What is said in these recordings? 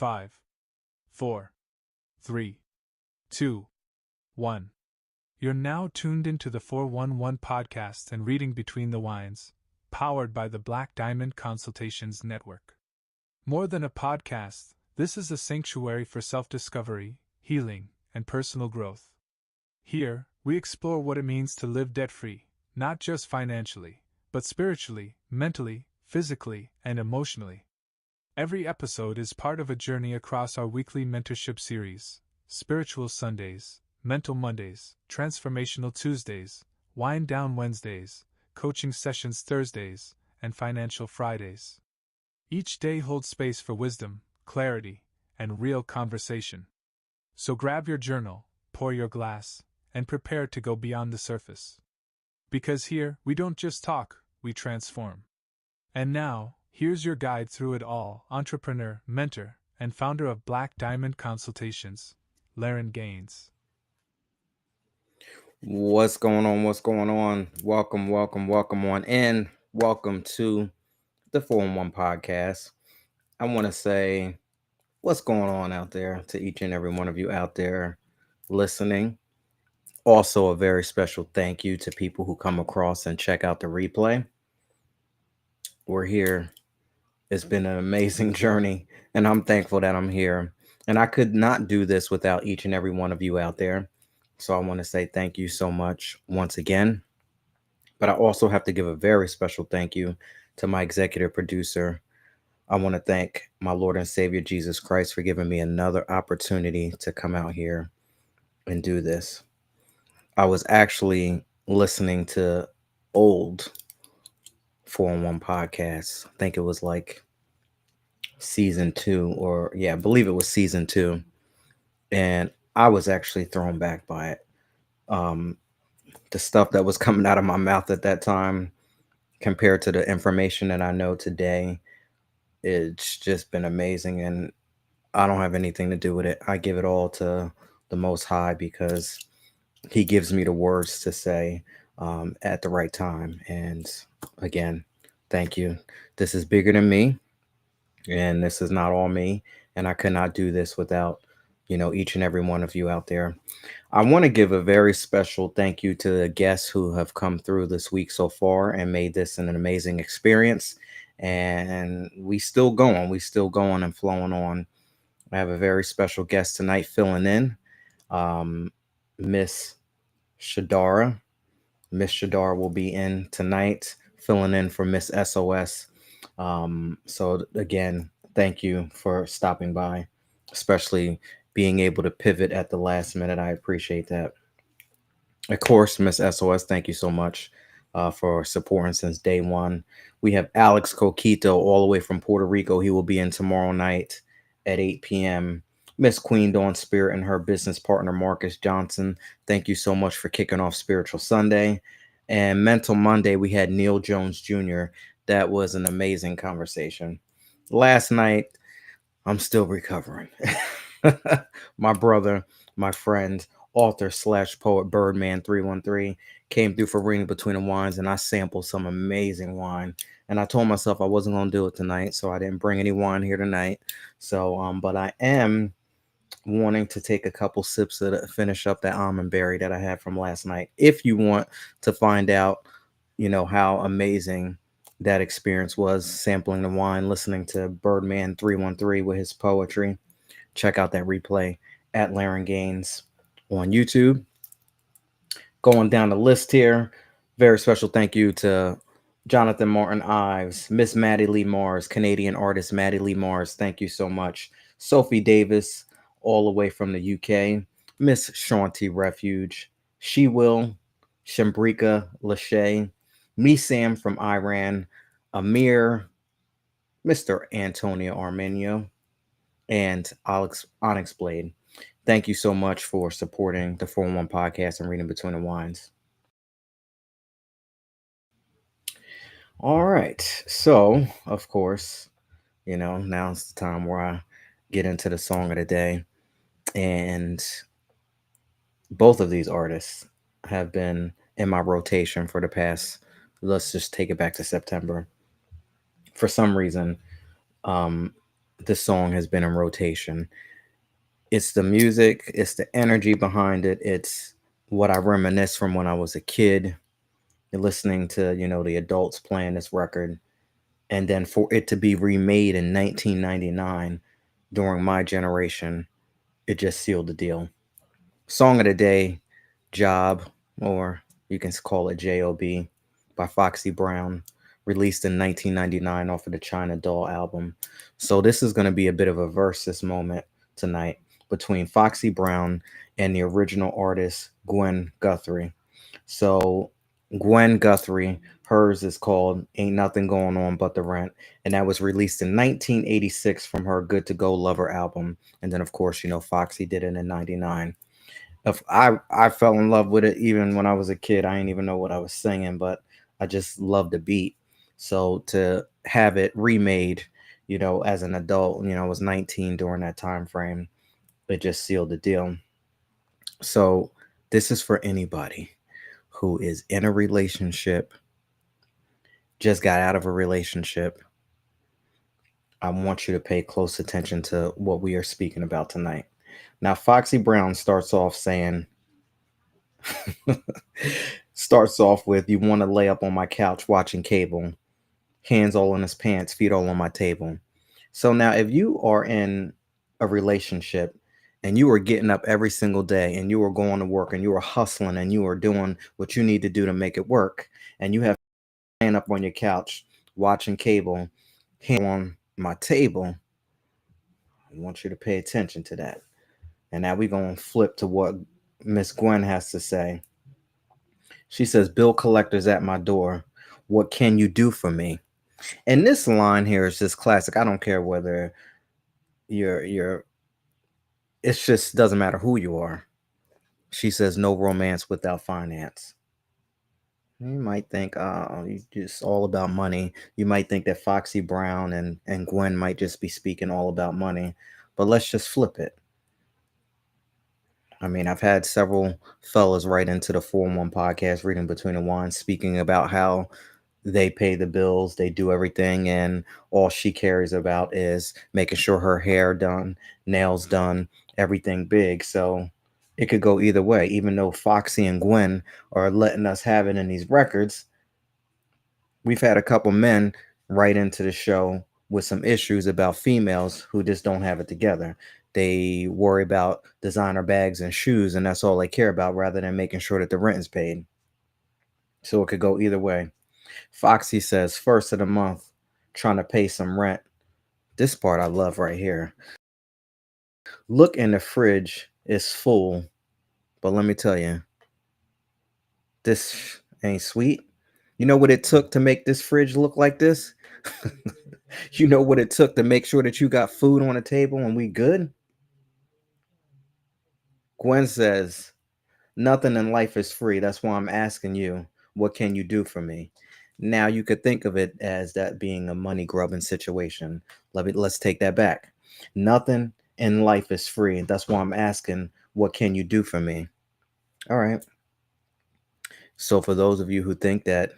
5, 4, 3, 2, 1. You're now tuned into the 411 podcast and reading Between the Wines, powered by the Black Diamond Consultations Network. More than a podcast, this is a sanctuary for self-discovery, healing, and personal growth. Here, we explore what it means to live debt-free, not just financially, but spiritually, mentally, physically, and emotionally. Every episode is part of a journey across our weekly mentorship series: Spiritual Sundays, Mental Mondays, Transformational Tuesdays, Wind Down Wednesdays, Coaching Sessions Thursdays, and Financial Fridays. Each day holds space for wisdom, clarity, and real conversation. So grab your journal, pour your glass, and prepare to go beyond the surface. Because here, we don't just talk, we transform. And now, here's your guide through it all: entrepreneur, mentor, and founder of Black Diamond Consultations, Laren Gaines. What's going on? What's going on? Welcome on in. Welcome to the 411 podcast. I want to say what's going on out there to each and every one of you out there listening. Also, a very special thank you to people who come across and check out the replay. We're here. It's been an amazing journey, and I'm thankful that I'm here. And I could not do this without each and every one of you out there. So I want to say thank you so much once again. But I also have to give a very special thank you to my executive producer. I want to thank my Lord and Savior Jesus Christ for giving me another opportunity to come out here and do this. I was actually listening to old 411 podcasts. I think it was like season 2, I believe it was season 2. And I was actually thrown back by it. The stuff that was coming out of my mouth at that time compared to the information that I know today, it's just been amazing. And I don't have anything to do with it. I give it all to the Most High because He gives me the words to say at the right time. And again, thank you. This is bigger than me, and this is not all me. And I could not do this without, each and every one of you out there. I want to give a very special thank you to the guests who have come through this week so far and made this an amazing experience. And we still going and flowing on. I have a very special guest tonight filling in, Miss Shadara. Miss Shadara will be in tonight, filling in for Miss SOS. So again, thank you for stopping by, especially being able to pivot at the last minute. I appreciate that. Of course, Miss SOS, thank you so much for supporting since day one. We have Alex Coquito all the way from Puerto Rico. He will be in tomorrow night at 8 p.m. Miss Queen Dawn Spirit and her business partner, Marcus Johnson. Thank you so much for kicking off Spiritual Sunday. And Mental Monday, we had Neil Jones Jr. That was an amazing conversation. Last night, I'm still recovering. My brother, my friend, author / poet Birdman 313 came through for Reading Between the Wines, and I sampled some amazing wine. And I told myself I wasn't going to do it tonight, so I didn't bring any wine here tonight. So, but I am wanting to take a couple sips to finish up that almond berry that I had from last night. If you want to find out, how amazing that experience was, sampling the wine, listening to Birdman 313 with his poetry, check out that replay at Laren Gaines on YouTube. Going down the list here, very special thank you to Jonathan Martin Ives, Miss Maddie Lee Mars, Canadian artist Maddie Lee Mars. Thank you so much. Sophie Davis, all the way from the UK. Miss Shanti Refuge, She Will, Shambrika Lachey, Me Sam from Iran, Amir, Mr. Antonio Armenio, and Onyx Blade. Thank you so much for supporting the 411 podcast and Reading Between the Wines. All right. So, of course, now's the time where I get into the song of the day. And both of these artists have been in my rotation for the past, let's just take it back to September. For some reason, this song has been in rotation. It's the music, it's the energy behind it, it's what I reminisce from when I was a kid. You're listening to, the adults playing this record, and then for it to be remade in 1999 during my generation, it just sealed the deal. Song of the day, Job, or you can call it Job, by Foxy Brown, released in 1999 off of the China Doll album. So this is going to be a bit of a versus moment tonight between Foxy Brown and the original artist Gwen Guthrie. So Gwen Guthrie, hers is called Ain't Nothing Going On But the Rent, and that was released in 1986 from her Good to Go Lover album. And then of course, Foxy did it in 99. If I fell in love with it even when I was a kid. I didn't even know what I was singing, but I just loved the beat. So to have it remade, as an adult, I was 19 during that time frame. It just sealed the deal. So this is for anybody who is in a relationship, just got out of a relationship. I want you to pay close attention to what we are speaking about tonight. Now, Foxy Brown starts off saying, starts off with, "You want to lay up on my couch watching cable, hands all in his pants, feet all on my table." So now, if you are in a relationship and you are getting up every single day and you are going to work and you are hustling and you are doing what you need to do to make it work, and you have laying up on your couch watching cable, hand on my table, I want you to pay attention to that. And now we're going to flip to what Miss Gwen has to say. She says, "Bill collectors at my door. What can you do for me?" And this line here is just classic. I don't care whether you're it just doesn't matter who you are. She says, "No romance without finance." You might think, oh, you just all about money. You might think that Foxy Brown and Gwen might just be speaking all about money. But let's just flip it. I mean, I've had several fellas write into the 4-1 podcast, Reading Between the Lines, speaking about how they pay the bills, they do everything, and all she cares about is making sure her hair done, nails done, everything big. So it could go either way. Even though Foxy and Gwen are letting us have it in these records, we've had a couple men write into the show with some issues about females who just don't have it together. They worry about designer bags and shoes, and that's all they care about, rather than making sure that the rent is paid. So it could go either way. Foxy says, "First of the month, trying to pay some rent." This part I love right here. "Look in the fridge, it's full, but let me tell you, this ain't sweet. You know what it took to make this fridge look like this? You know what it took to make sure that you got food on the table and we good?" Gwen says, "Nothing in life is free. That's why I'm asking you, what can you do for me?" Now you could think of it as that being a money grubbing situation. Let's take that back. Nothing in life is free. That's why I'm asking, what can you do for me? All right. So for those of you who think that,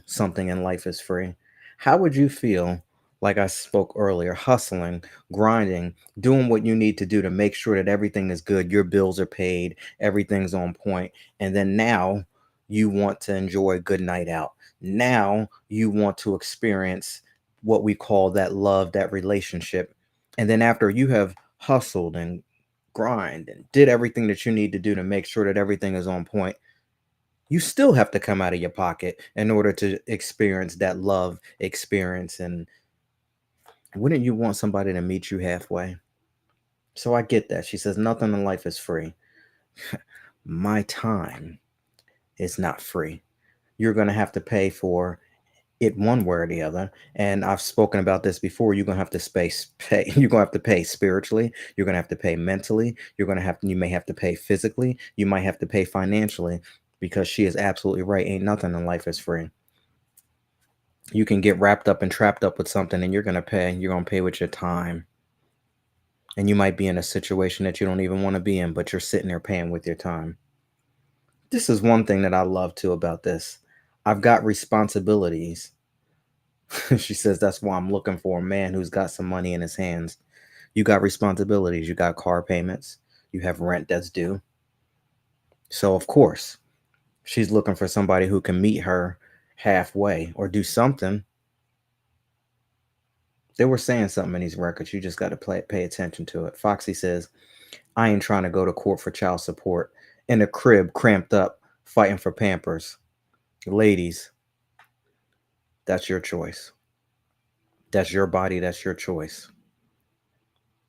something in life is free, how would you feel, like I spoke earlier, hustling, grinding, doing what you need to do to make sure that everything is good, your bills are paid, everything's on point, and then now you want to enjoy a good night out. Now you want to experience what we call that love, that relationship. And then after you have hustled and grind and did everything that you need to do to make sure that everything is on point, you still have to come out of your pocket in order to experience that love experience. And wouldn't you want somebody to meet you halfway? So I get that. She says, "Nothing in life is free." My time is not free. You're going to have to pay for it one way or the other. And I've spoken about this before. You're going to have to pay. You're going to have to pay spiritually. You're going to have to pay mentally. You may have to pay physically. You might have to pay financially, because she is absolutely right. Ain't nothing in life is free. You can get wrapped up and trapped up with something, and you're going to pay. You're going to pay with your time. And you might be in a situation that you don't even want to be in, but you're sitting there paying with your time. This is one thing that I love too about this. I've got responsibilities, She says, that's why I'm looking for a man who's got some money in his hands. You got responsibilities, you got car payments, you have rent that's due. So, of course, she's looking for somebody who can meet her halfway or do something. They were saying something in these records. You just got to pay attention to it. Foxy says, I ain't trying to go to court for child support. In a crib, cramped up, fighting for Pampers. Ladies, that's your choice. That's your body. That's your choice.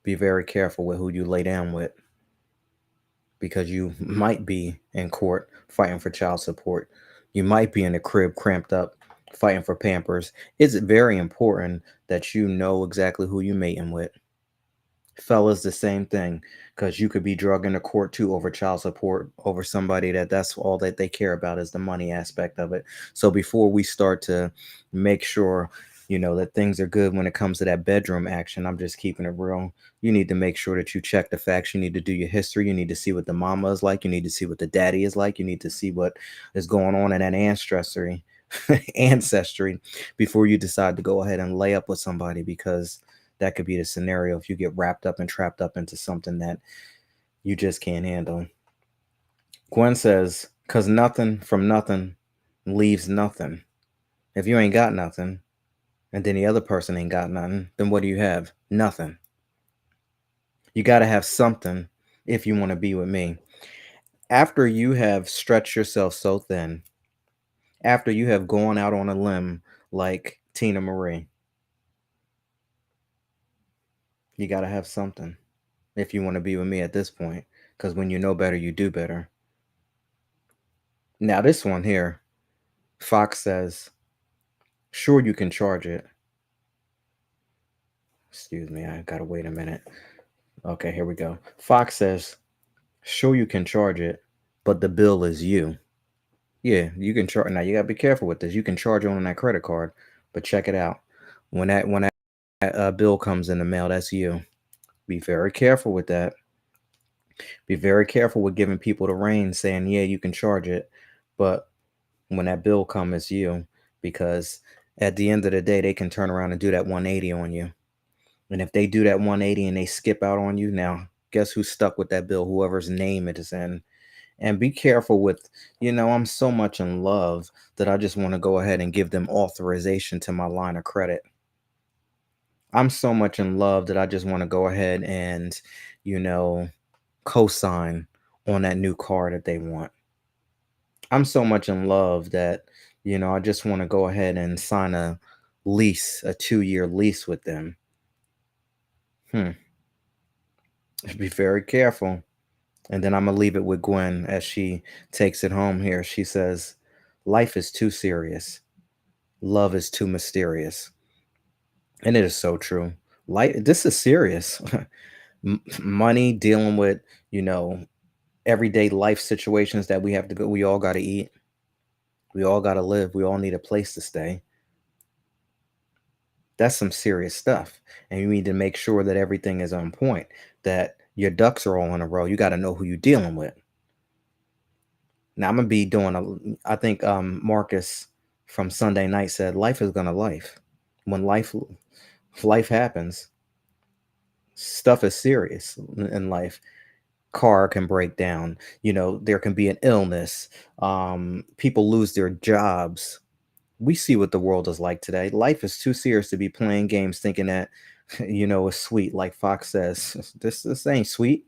Be very careful with who you lay down with, because you might be in court fighting for child support. You might be in a crib, cramped up, fighting for Pampers. It's very important that you know exactly who you're mating with. Fellas, the same thing, because you could be drug into court too over child support, over somebody that's all that they care about is the money aspect of it. So before we start to make sure, that things are good when it comes to that bedroom action, I'm just keeping it real. You need to make sure that you check the facts. You need to do your history. You need to see what the mama is like. You need to see what the daddy is like. You need to see what is going on in that ancestry before you decide to go ahead and lay up with somebody, because that could be the scenario if you get wrapped up and trapped up into something that you just can't handle. Gwen says, because nothing from nothing leaves nothing. If you ain't got nothing, and then the other person ain't got nothing, then what do you have? Nothing. You got to have something if you want to be with me. After you have stretched yourself so thin, after you have gone out on a limb like Tina Marie, you got to have something if you want to be with me at this point, because when you know better, you do better. Now, this one here, Fox says, sure, you can charge it. Excuse me, I gotta wait a minute. Okay, here we go. Fox says, sure, you can charge it, but the bill is you. Yeah, you can charge. Now, you gotta be careful with this. You can charge on that credit card, but check it out. When that bill comes in the mail, that's you. Be very careful with that. Be very careful with giving people the reins, saying, yeah, you can charge it, but when that bill comes, it's you, because at the end of the day, they can turn around and do that 180 on you. And if they do that 180 and they skip out on you, now guess who's stuck with that bill? Whoever's name it is in. And be careful with, I'm so much in love that I just want to go ahead and give them authorization to my line of credit. I'm so much in love that I just want to go ahead and, co-sign on that new car that they want. I'm so much in love that, I just want to go ahead and sign a lease, a 2-year lease with them. Be very careful. And then I'm going to leave it with Gwen as she takes it home here. She says, life is too serious. Love is too mysterious. And it is so true. This is serious. Money, dealing with, everyday life situations that we have to go. We all got to eat. We all got to live. We all need a place to stay. That's some serious stuff. And you need to make sure that everything is on point, that your ducks are all in a row. You got to know who you're dealing with. Now I'm gonna be doing I think Marcus from Sunday night said life is gonna life. When life happens, stuff is serious in life. Car can break down, there can be an illness, people lose their jobs. We see what the world is like today. Life is too serious to be playing games thinking that it's sweet, like Fox says. This ain't sweet.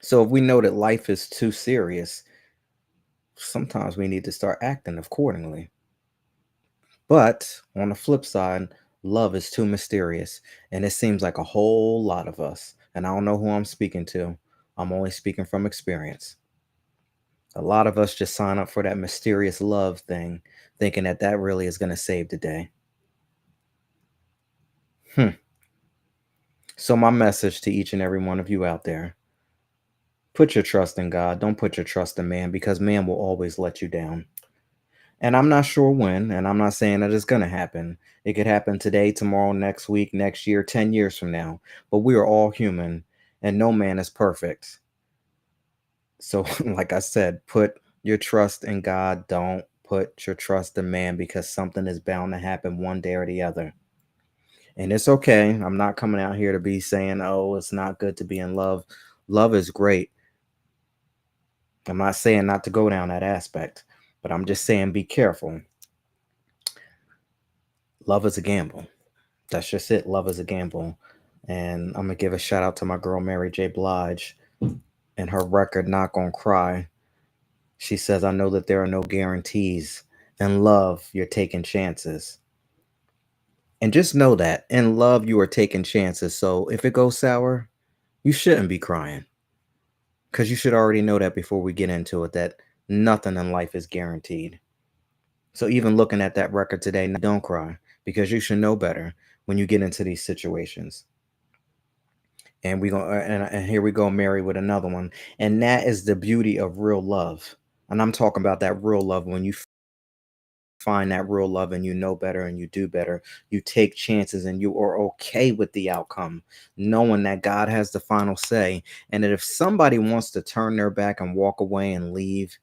So if we know that life is too serious, sometimes we need to start acting accordingly. But on the flip side, love is too mysterious. And it seems like a whole lot of us, and I don't know who I'm speaking to, I'm only speaking from experience. A lot of us just sign up for that mysterious love thing, thinking that that really is going to save the day. So, my message to each and every one of you out there, put your trust in God. Don't put your trust in man, because man will always let you down. And I'm not sure when, and I'm not saying that it's going to happen. It could happen today, tomorrow, next week, next year, 10 years from now. But we are all human, and no man is perfect. So, like I said, put your trust in God. Don't Put your trust in man because something is bound to happen one day or the other. And it's okay. I'm not coming out here to be saying, oh, it's not good to be in love. Love is great. I'm not saying not to go down that aspect, but I'm just saying be careful. Love is a gamble. That's just it. Love is a gamble. And I'm gonna give a shout out to my girl Mary J. Blige and her record Not Gonna Cry. She says, I know that there are no guarantees. In love, you're taking chances. And just know that in love, you are taking chances. So if it goes sour, you shouldn't be crying. Because you should already know that before we get into it, that nothing in life is guaranteed. So even looking at that record today, don't cry because you should know better when you get into these situations. And we go and here we go, Mary, with another one. And that is the beauty of real love. And I'm talking about that real love when you find that real love and you know better and you do better. You take chances and you are okay with the outcome, knowing that God has the final say. And that if somebody wants to turn their back and walk away and leave,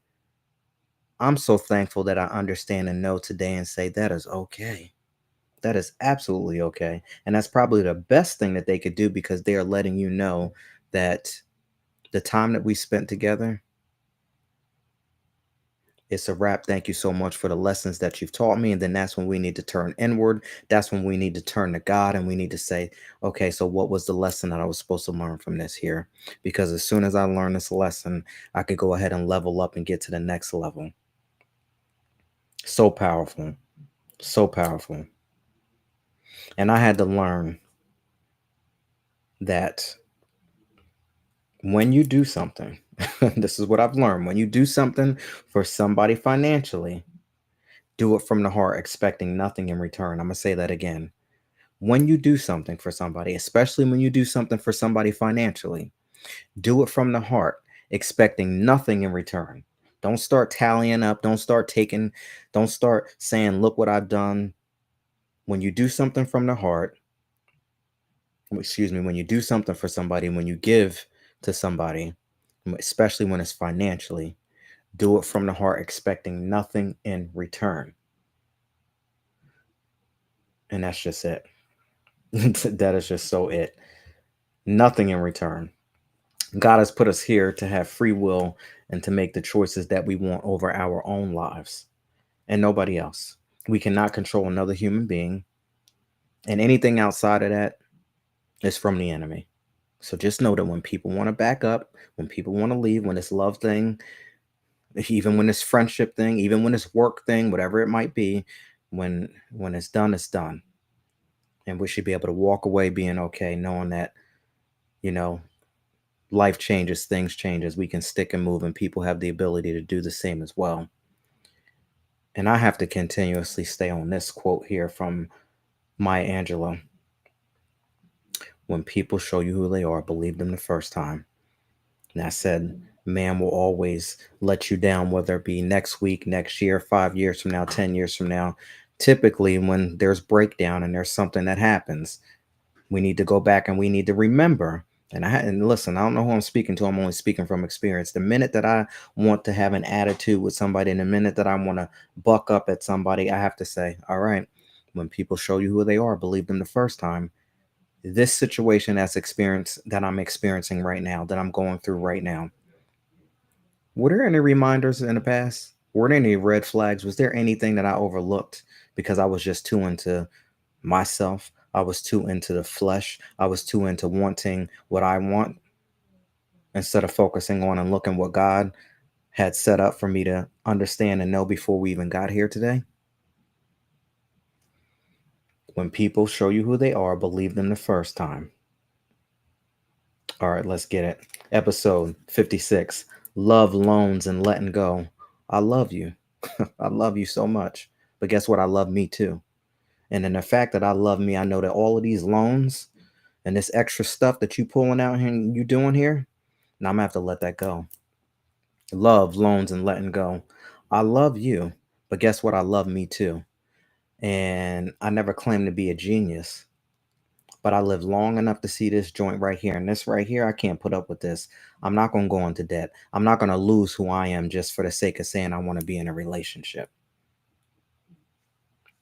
I'm so thankful that I understand and know today and say that is okay. That is absolutely okay. And that's probably the best thing that they could do because they are letting you know that the time that we spent together, it's a wrap. Thank you so much for the lessons that you've taught me. And then that's when we need to turn inward. That's when we need to turn to God and we need to say, okay, so what was the lesson that I was supposed to learn from this here? Because as soon as I learn this lesson, I could go ahead and level up and get to the next level. So powerful. So powerful. And I had to learn that when you do something, this is what I've learned. When you do something for somebody financially, do it from the heart, expecting nothing in return. I'm going to say that again. When you do something for somebody, especially when you do something for somebody financially, do it from the heart, expecting nothing in return. Don't start tallying up. Don't start saying, look what I've done. When you do something from the heart, when you do something for somebody, when you give to somebody, especially when it's financially, do it from the heart, expecting nothing in return. And that's just it. That is just so it. Nothing in return. God has put us here to have free will and to make the choices that we want over our own lives and nobody else. We cannot control another human being, and anything outside of that is from the enemy. So just know that when people want to back up, when people want to leave, when this love thing, even when this friendship thing, even when this work thing, whatever it might be, when it's done, it's done. And we should be able to walk away being okay, knowing that, you know, life changes, things changes, we can stick and move, and people have the ability to do the same as well. And I have to continuously stay on this quote here from Maya Angelou. When people show you who they are, believe them the first time. And I said, man will always let you down, whether it be next week, next year, 5 years from now, 10 years from now. Typically, when there's breakdown and there's something that happens, we need to go back and we need to remember. And listen, I don't know who I'm speaking to. I'm only speaking from experience. The minute that I want to have an attitude with somebody, and the minute that I want to buck up at somebody, I have to say, all right, when people show you who they are, believe them the first time. This situation that I'm experiencing right now, that I'm going through right now, were there any reminders in the past? Were there any red flags? Was there anything that I overlooked because I was just too into myself? I was too into the flesh. I was too into wanting what I want instead of focusing on and looking what God had set up for me to understand and know before we even got here today. When people show you who they are, believe them the first time. All right, let's get it. Episode 56, Love, Loans, and Letting Go. I love you. I love you so much. But guess what? I love me too. And in the fact that I love me, I know that all of these loans and this extra stuff that you pulling out here and you doing here, now I'm gonna have to let that go. Love, loans, and letting go. I love you, but guess what? I love me too. And I never claimed to be a genius, but I lived long enough to see this joint right here. And this right here, I can't put up with this. I'm not gonna go into debt. I'm not gonna lose who I am just for the sake of saying I want to be in a relationship.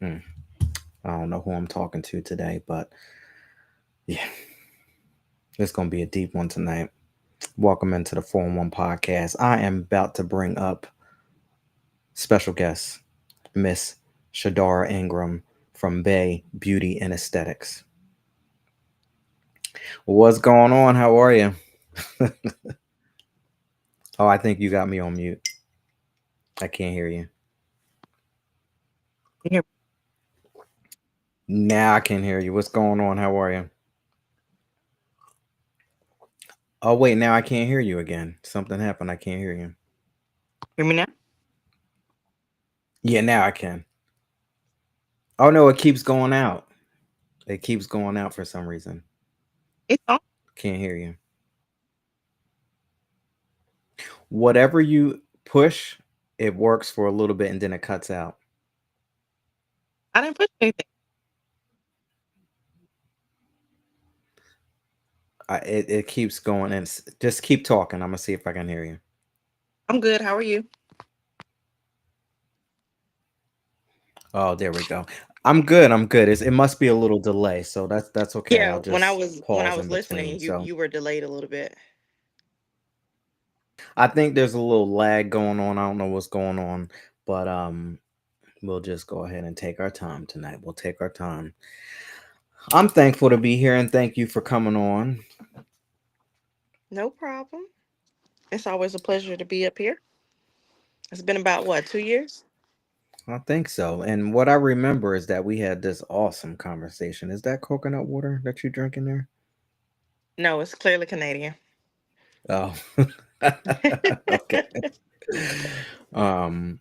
Mm, I don't know who I'm talking to today, but yeah, it's gonna be a deep one tonight. Welcome into the 411 podcast. I am about to bring up special guest, Miss Shadara Ingram from Bay Beauty and Aesthetics. What's going on? How are you? Oh, I think you got me on mute. I can't hear you. Here. Now I can hear you. What's going on? How are you? Oh, wait, now I can't hear you again. Something happened. I can't hear you. Hear me now? Yeah, now I can. Oh, no, it keeps going out. It keeps going out for some reason. It's on. Can't hear you. Whatever you push, it works for a little bit and then it cuts out. I didn't push anything. It keeps going and just keep talking. I'm gonna see if I can hear you. I'm good. How are you? Oh, there we go. I'm good. I'm good. It must be a little delay, so that's okay. I'll Yeah, when I just was when I pause in was between. listening, you So you were delayed a little bit. I think there's a little lag going on. I don't know what's going on, but we'll just go ahead and take our time tonight. We'll take our time. I'm thankful to be here and thank you for coming on. No problem. It's always a pleasure to be up here. It's been about what, 2 years? I think so. And what I remember is that we had this awesome conversation. Is that coconut water that you're drinking there? No, it's clearly Canadian. Oh, okay. Um,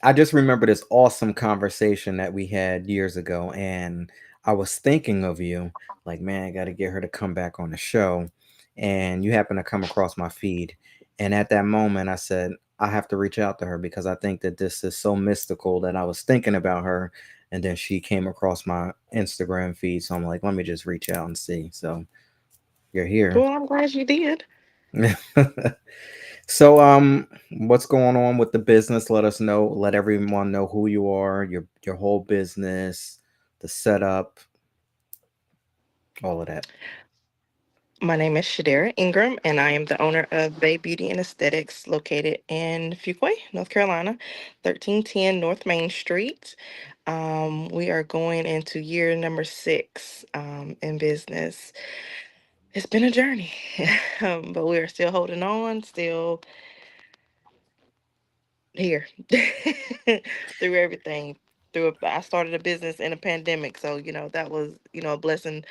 I just remember this awesome conversation that we had years ago, and I was thinking of you, like, man, I got to get her to come back on the show. And you happen to come across my feed. And at that moment, I said, I have to reach out to her because I think that this is so mystical that I was thinking about her. And then she came across my Instagram feed. So I'm like, let me just reach out and see. So you're here. Well, I'm glad you did. So, what's going on with the business? Let us know. Let everyone know who you are, your whole business, the setup, all of that. My name is Shadara Ingram, and I am the owner of Bay Beauty and Aesthetics, located in Fuquay, North Carolina, 1310 North Main Street. We are going into year number 6 in business. It's been a journey, but we are still holding on, still here through everything. I started a business in a pandemic, so that was a blessing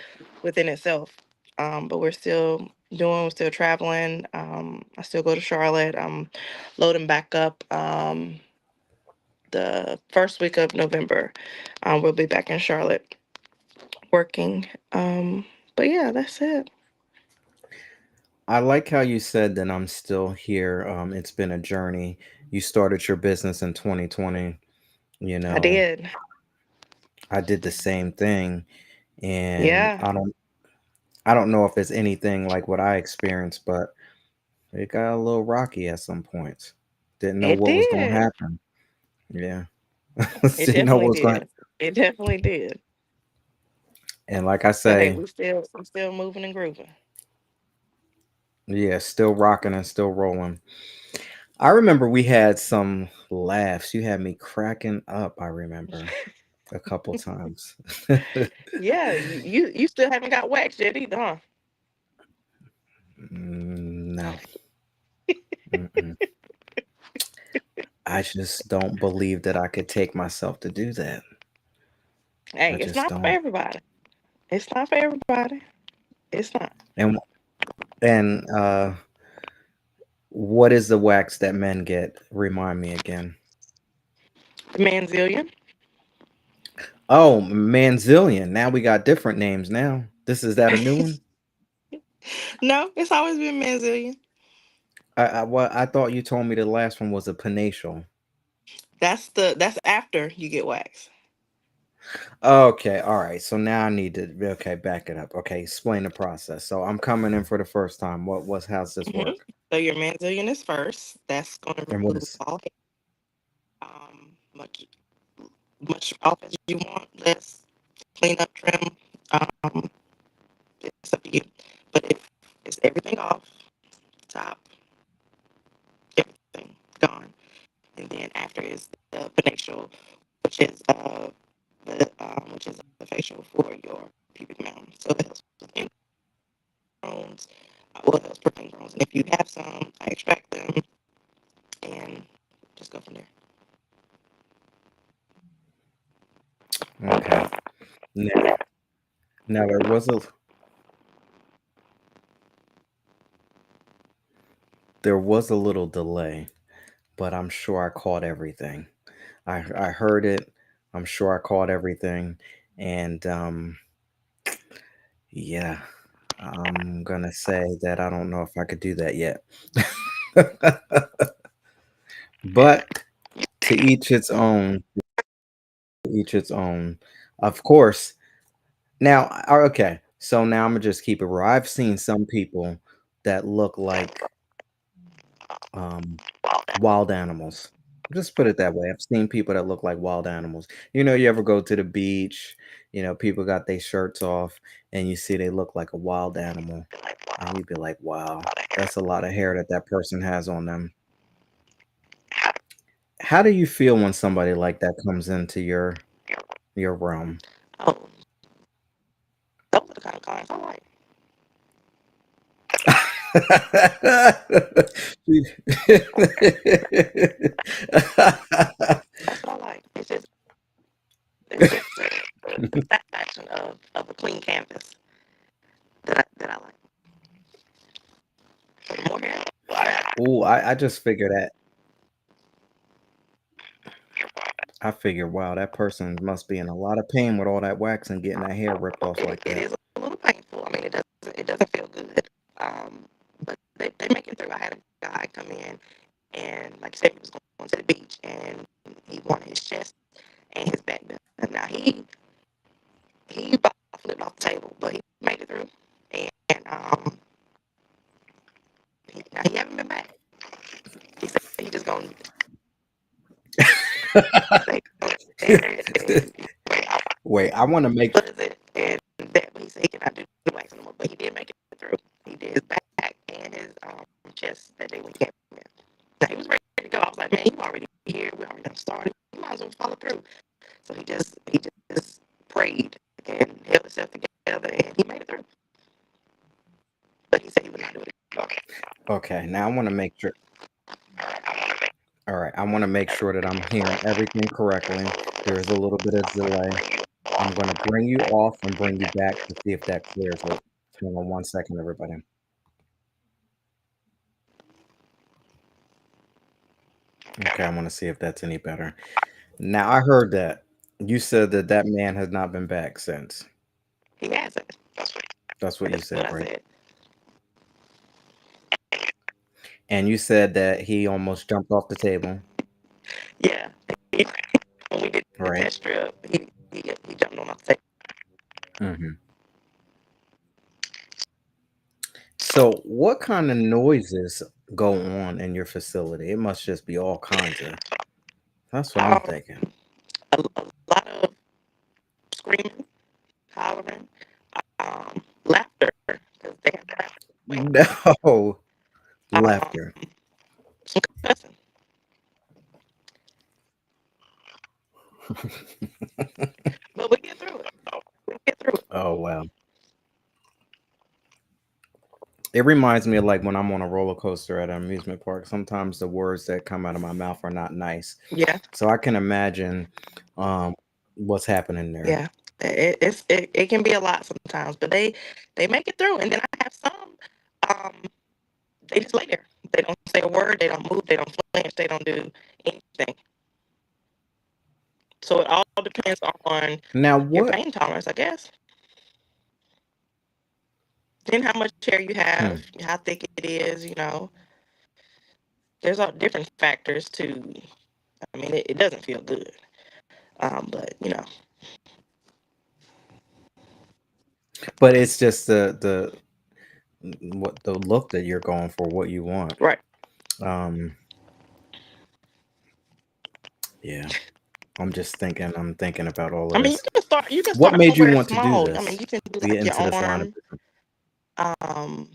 within itself. But we're still traveling. I still go to Charlotte. I'm loading back up the first week of November. We'll be back in Charlotte working. But yeah, that's it. I like how you said that I'm still here. It's been a journey. You started your business in 2020. You I know, did. I did the same thing, and Yeah, I don't know if it's anything like what I experienced, but it got a little rocky at some points. Didn't know it what was going to did. happen. Yeah, It didn't know what definitely was going. did. It definitely did. And like I But hey, say, I'm still moving and grooving. yeah, still rocking and still rolling. I remember we had some laughs. You had me cracking up, I remember a couple times. Yeah, you still haven't got waxed yet either, huh? No. Mm-mm. I just don't believe that I could take myself to do that. Hey, I it's just not for don't. everybody. It's not for everybody. It's not. And and what is the wax that men get? Remind me again. Manzillion. Oh, Manzillion. Now we got different names now. This is that a new one? No, it's always been Manzillion. I thought you told me the last one was a penatial. That's after you get waxed. Okay, all right. So now I need to okay, back it up. Okay, explain the process. So I'm coming in for the first time. How's this hmm work? So your Manzillion is first. That's going to And what remove is all hair. Much much off as you want, less clean up, trim. Um, it's up to you. But if it's everything off, top, everything gone, and then after is the facial, which is which is a facial for your pubic mound. So it helps with ingrowns, well, it helps prevent ingrowns. And if you have some, I extract them and just go from there. Okay. Now, now there was a little delay, but I'm sure I caught everything. I heard it. I'm sure I caught everything, and yeah, I'm gonna say that I don't know if I could do that yet. But to each its own. To each its own. Of course. Now, okay. So now I'm gonna just keep it real. I've seen some people that look like um wild animals. Just put it that way. I've seen people that look like wild animals. You ever go to the beach, people got their shirts off and you see they look like a wild animal. And you'd be like, wow, that's a lot of hair that that person has on them. How do you feel when somebody like that comes into your realm? Oh, those are the kind of clients I like. That's what I like. It's just the satisfaction of a clean canvas that I like. So the more hair, Oh, I just figured that. I figured, wow, that person must be in a lot of pain with all that wax and getting that hair ripped off like it that. is a little painful. I mean, it doesn't feel good. But they make it through. I had a guy come in and like I said, he was going to the beach and he wanted his chest and his back done. Now he about flipped off the table, but he made it through. And now he haven't been back. He said he just gonna say and Wait, I want to make what is it? And that he said he cannot do the wax anymore, but he did make it through. He did his back and his chest that day when he came in. Now he was ready to go. I was like, man, you already here. We already done started. You might as well follow through. So he just prayed and held himself together and he made it through. But he said he would not do it again. okay, now I want to make sure. All right, I want to make sure that I'm hearing everything correctly. There is a little bit of delay. I'm going to bring you off and bring you back to see if that clears it. Hang on one second, everybody. Okay, I want to see if that's any better. Now, I heard that you said that that man has not been back since. He hasn't. That's what you That's what said, I right? said. And you said that he almost jumped off the table, Yeah. When we did the right? test strip, he jumped on my table. Hmm. So, what kind of noises go on in your facility? It must just be all kinds of. That's what I'm Um, thinking. a lot of screaming, hollering, laughter, because they have laughter. No Um, laughter. some cussing. But we get through it. We get through it. Oh wow. It reminds me of like when I'm on a roller coaster at an amusement park. Sometimes the words that come out of my mouth are not nice. Yeah, So I can imagine um what's happening there. yeah. It can be a lot sometimes, but they make it through. And then I have some, um, they just lay there. They don't say a word. They don't move. They don't flinch. They don't do anything. So it all depends on Now your what pain tolerance, I guess. Then how much hair you hmm, have, how thick it is. There's all different factors too. I mean, it doesn't feel good. But but it's just the what the look that you're going for, what you want. right. Um yeah. I'm just thinking. I'm thinking about all I of mean, you this. can start. You can What start made you somewhere want to do small. I mean, this? you can do Get like your into this line of arm. business. Um,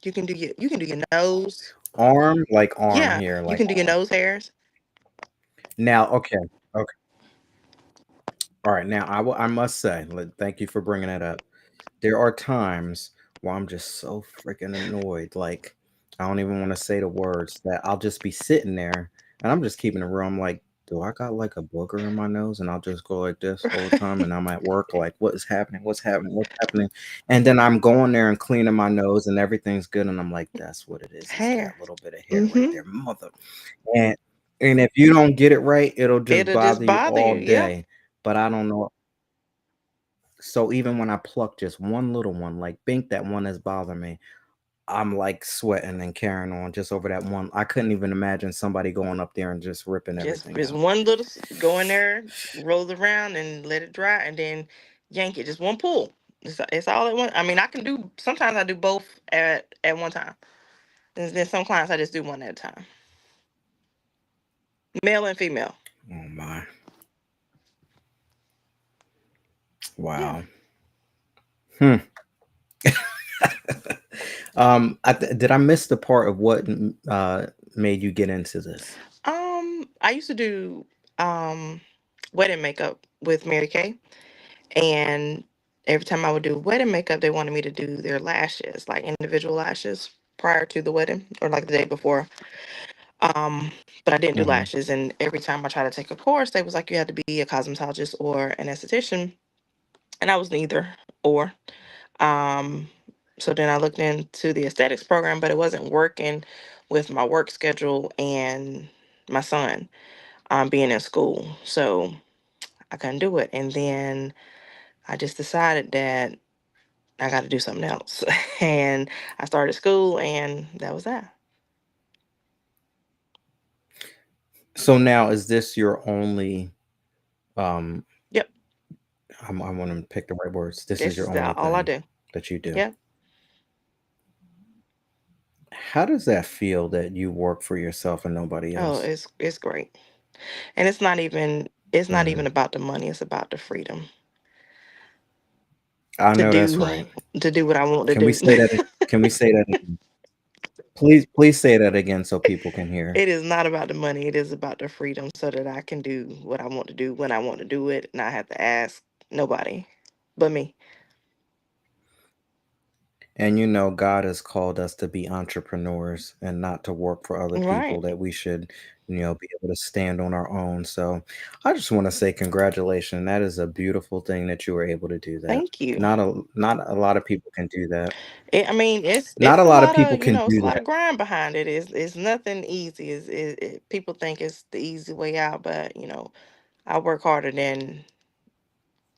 you can do your nose. Arm, like arm Yeah, here, you like can do your arm. nose hairs. Now, okay, okay, all right. Now, I must say, thank you for bringing that up. There are times where I'm just so freaking annoyed. Like, I don't even want to say the words that I'll just be sitting there and I'm just keeping it real. I'm like, do I got like a booger in my nose? And I'll just go like this all the time. And I'm at work, like, what is happening? What's happening? What's happening? And then I'm going there and cleaning my nose and everything's good. And I'm like, that's what it is. It's Hair. that little bit of hair right Mm-hmm. there, mother. And and if you don't get it right, it'll just It'll just bother you bother all you. Yeah. day. But I don't know. So even when I pluck just one little one, like Bink, that one that's bothering me, I'm like sweating and carrying on just over that one. I couldn't even imagine somebody going up there and just ripping everything Just out. one little go in there, roll it around, and let it dry, and then yank it. Just one pull. It's all at one. I mean, I can do. Sometimes I do both at one time. And then some clients I just do one at a time. Male and female. Oh my. Yeah. Wow. Hmm. Did I miss the part of what made you get into this? I used to do um wedding makeup with Mary Kay, and every time I would do wedding makeup, they wanted me to do their lashes, like individual lashes, prior to the wedding or like the day before. Um, but I didn't do Hmm. lashes, and every time I tried to take a course, they was like you had to be a cosmetologist or an esthetician, and I was neither or. Um, so then I looked into the aesthetics program, but it wasn't working with my work schedule and my son being in school. So I couldn't do it. And then I just decided that I got to do something else. And I started school, and that was that. So now, is this your only? Um, Yep. I want to pick the right words. This is This your is only all I thing do. that you do. Yep. How does that feel that you work for yourself and nobody Oh, else? it's great. And it's not even Hmm. about the money, it's about the freedom I to know that's do right. to do what I want to Can we do. say that? Can we say that again? Please say that again so people can hear. It is not about the money, it is about the freedom so that I can do what I want to do when I want to do it, and I have to ask nobody but me. And God has called us to be entrepreneurs and not to work for other people, Right. that we should, be able to stand on our own. So I just want to say congratulations. That is a beautiful thing that you were able to do that. Thank you. Not a lot of people can do that. I mean, Not it's a a lot of lot people of can it's do a lot that. of grind behind it. It's nothing easy. People think it's the easy way out, but I work harder than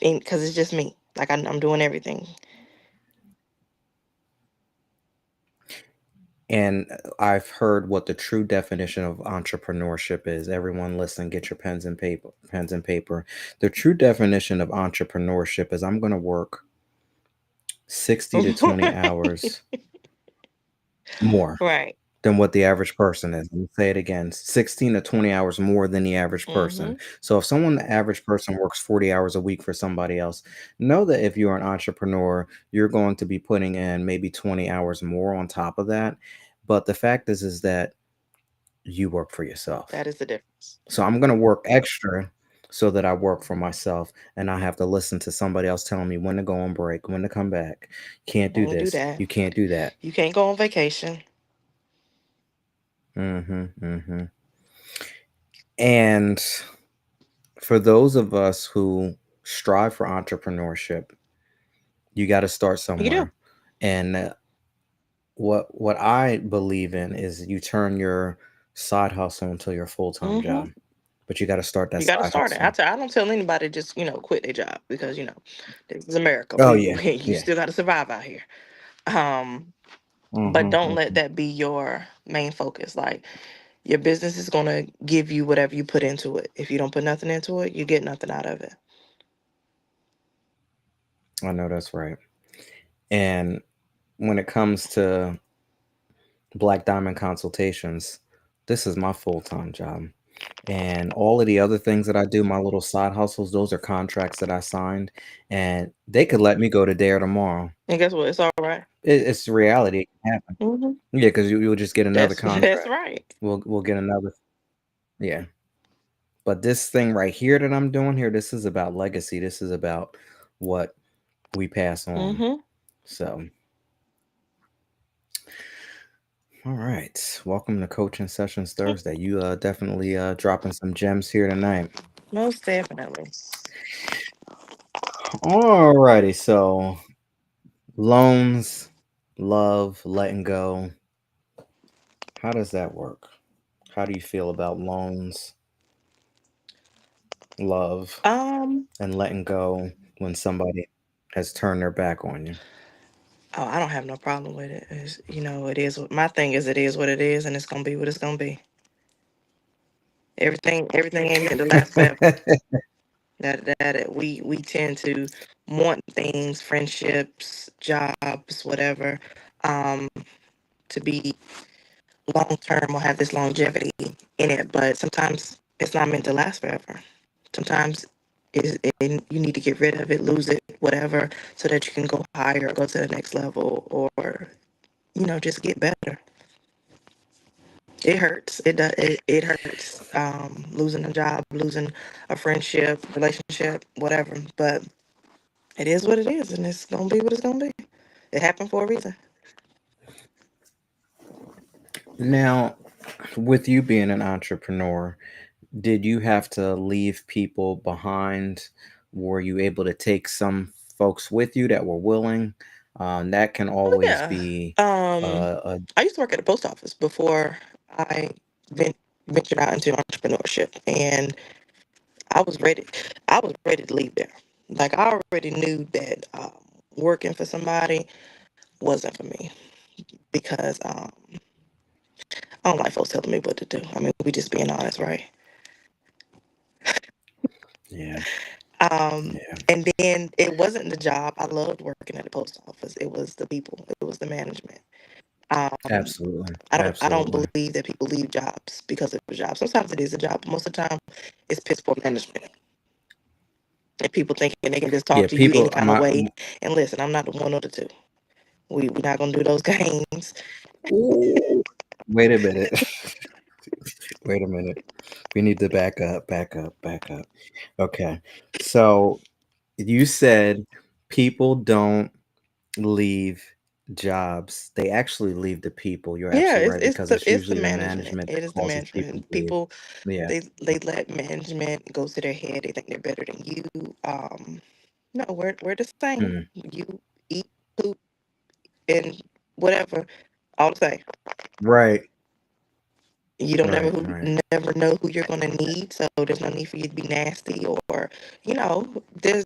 because it's just me. Like I'm doing everything. And I've heard what the true definition of entrepreneurship is. Everyone listen, get your pens and paper, pens and paper. The true definition of entrepreneurship is I'm going to work 60 to 20 hours more Right. than what the average person is. Let me say it again, 16 to 20 hours more than the average person. Mhm. So if the average person works 40 hours a week for somebody else, know that if you're an entrepreneur, you're going to be putting in maybe 20 hours more on top of that. But the fact is that you work for yourself. That is the difference. So I'm going to work extra so that I work for myself and I have to listen to somebody else telling me when to go on break, when to come back. Can't do Don't do this. that. You can't do that. You can't go on vacation. Hmm. And for those of us who strive for entrepreneurship, you got to start You do. somewhere. And what I believe in is you turn your side hustle into your full-time Mhm. job, but you got to start that You got to side start it. hustle. I don't tell anybody just quit their job because this is America. Oh yeah, You yeah. still got to survive out here. Um, but Hmm. don't let that be your main focus. Like your business is gonna give you whatever you put into it. If you don't put nothing into it, you get nothing out of it. I know that's right. And when it comes to Black Diamond Consultations, this is my full-time job. And all of the other things that I do, my little side hustles, those are contracts that I signed, and they could let me go today or tomorrow. And guess what? It's all right. It's the reality. It can happen. Mm-hmm. Yeah, because you'll just get another That's contract. right. We'll get another. Yeah. But this thing right here that I'm doing here, this is about legacy. This is about what we pass on. Mm-hmm. So, all right. Welcome to Coaching Sessions Thursday. You definitely dropping some gems here tonight. Most definitely. All righty. So, loans, love, letting go. How does that work? How do you feel about loans, love, and letting go when somebody has turned their back on you? Oh, I don't have no problem with it. It's, it is. My thing is, it is what it is, and it's gonna be what it's gonna be. Everything ain't meant to last forever. We tend to want things, friendships, jobs, whatever, um, to be long term or have this longevity in it. But sometimes it's not meant to last forever. Sometimes you need to get rid of it, lose it, whatever, so that you can go higher, go to the next level, or just get better. It hurts. It does. It hurts. Losing a job, losing a friendship, relationship, whatever. But it is what it is, and it's gonna be what it's gonna be. It happened for a reason. Now, with you being an entrepreneur, did you have to leave people behind? Were you able to take some folks with you that were willing? That can Oh always yeah. be a I used to work at the post office before I ven- ventured out into entrepreneurship, and I was ready. I was ready to leave there. Like I already knew that working for somebody wasn't for me because I don't like folks telling me what to do. I mean, we just being honest, right? yeah, yeah, And then it wasn't the job. I loved working at the post office. It was the people. It was the management. Um, absolutely, I don't absolutely. believe that people leave jobs because of a job. Sometimes it is a job, but most of the time it's piss poor management. And people thinking they can just talk Yeah, to you any people. kind of way. And listen, I'm not the one or the two. We're not gonna do those games. Ooh, wait a minute. Wait a minute. We need to back up, back up, back up. Okay. So you said people don't leave jobs. They actually leave the people. You're Yeah, absolutely it's right it's because the it's it's the usually the management. management It that is the causes people management. to leave. People Yeah. they let management go to their head. They think they're better than you. No, we're the same. Mm. You eat, poop, and whatever, all the same. Right. You don't Right. Right. never know who you're gonna need, so there's no need for you to be nasty or there's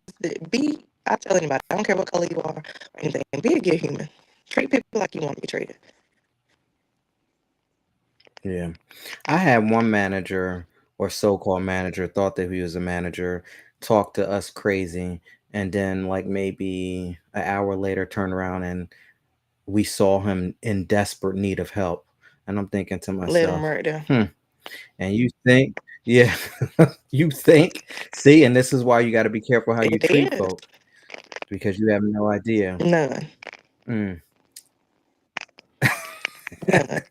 be. I tell anybody, I don't care what color you are or anything. Be a good human. Treat people like you want to be treated. Yeah. I had one manager or so-called manager thought that he was a manager, talked to us crazy, and then like maybe an hour later turned around and we saw him in desperate need of help. And I'm thinking to Let them myself, right there. and you think, yeah, you think, see, and this is why you got to be careful how you It treat is folk because you have no idea. none, Mm. none.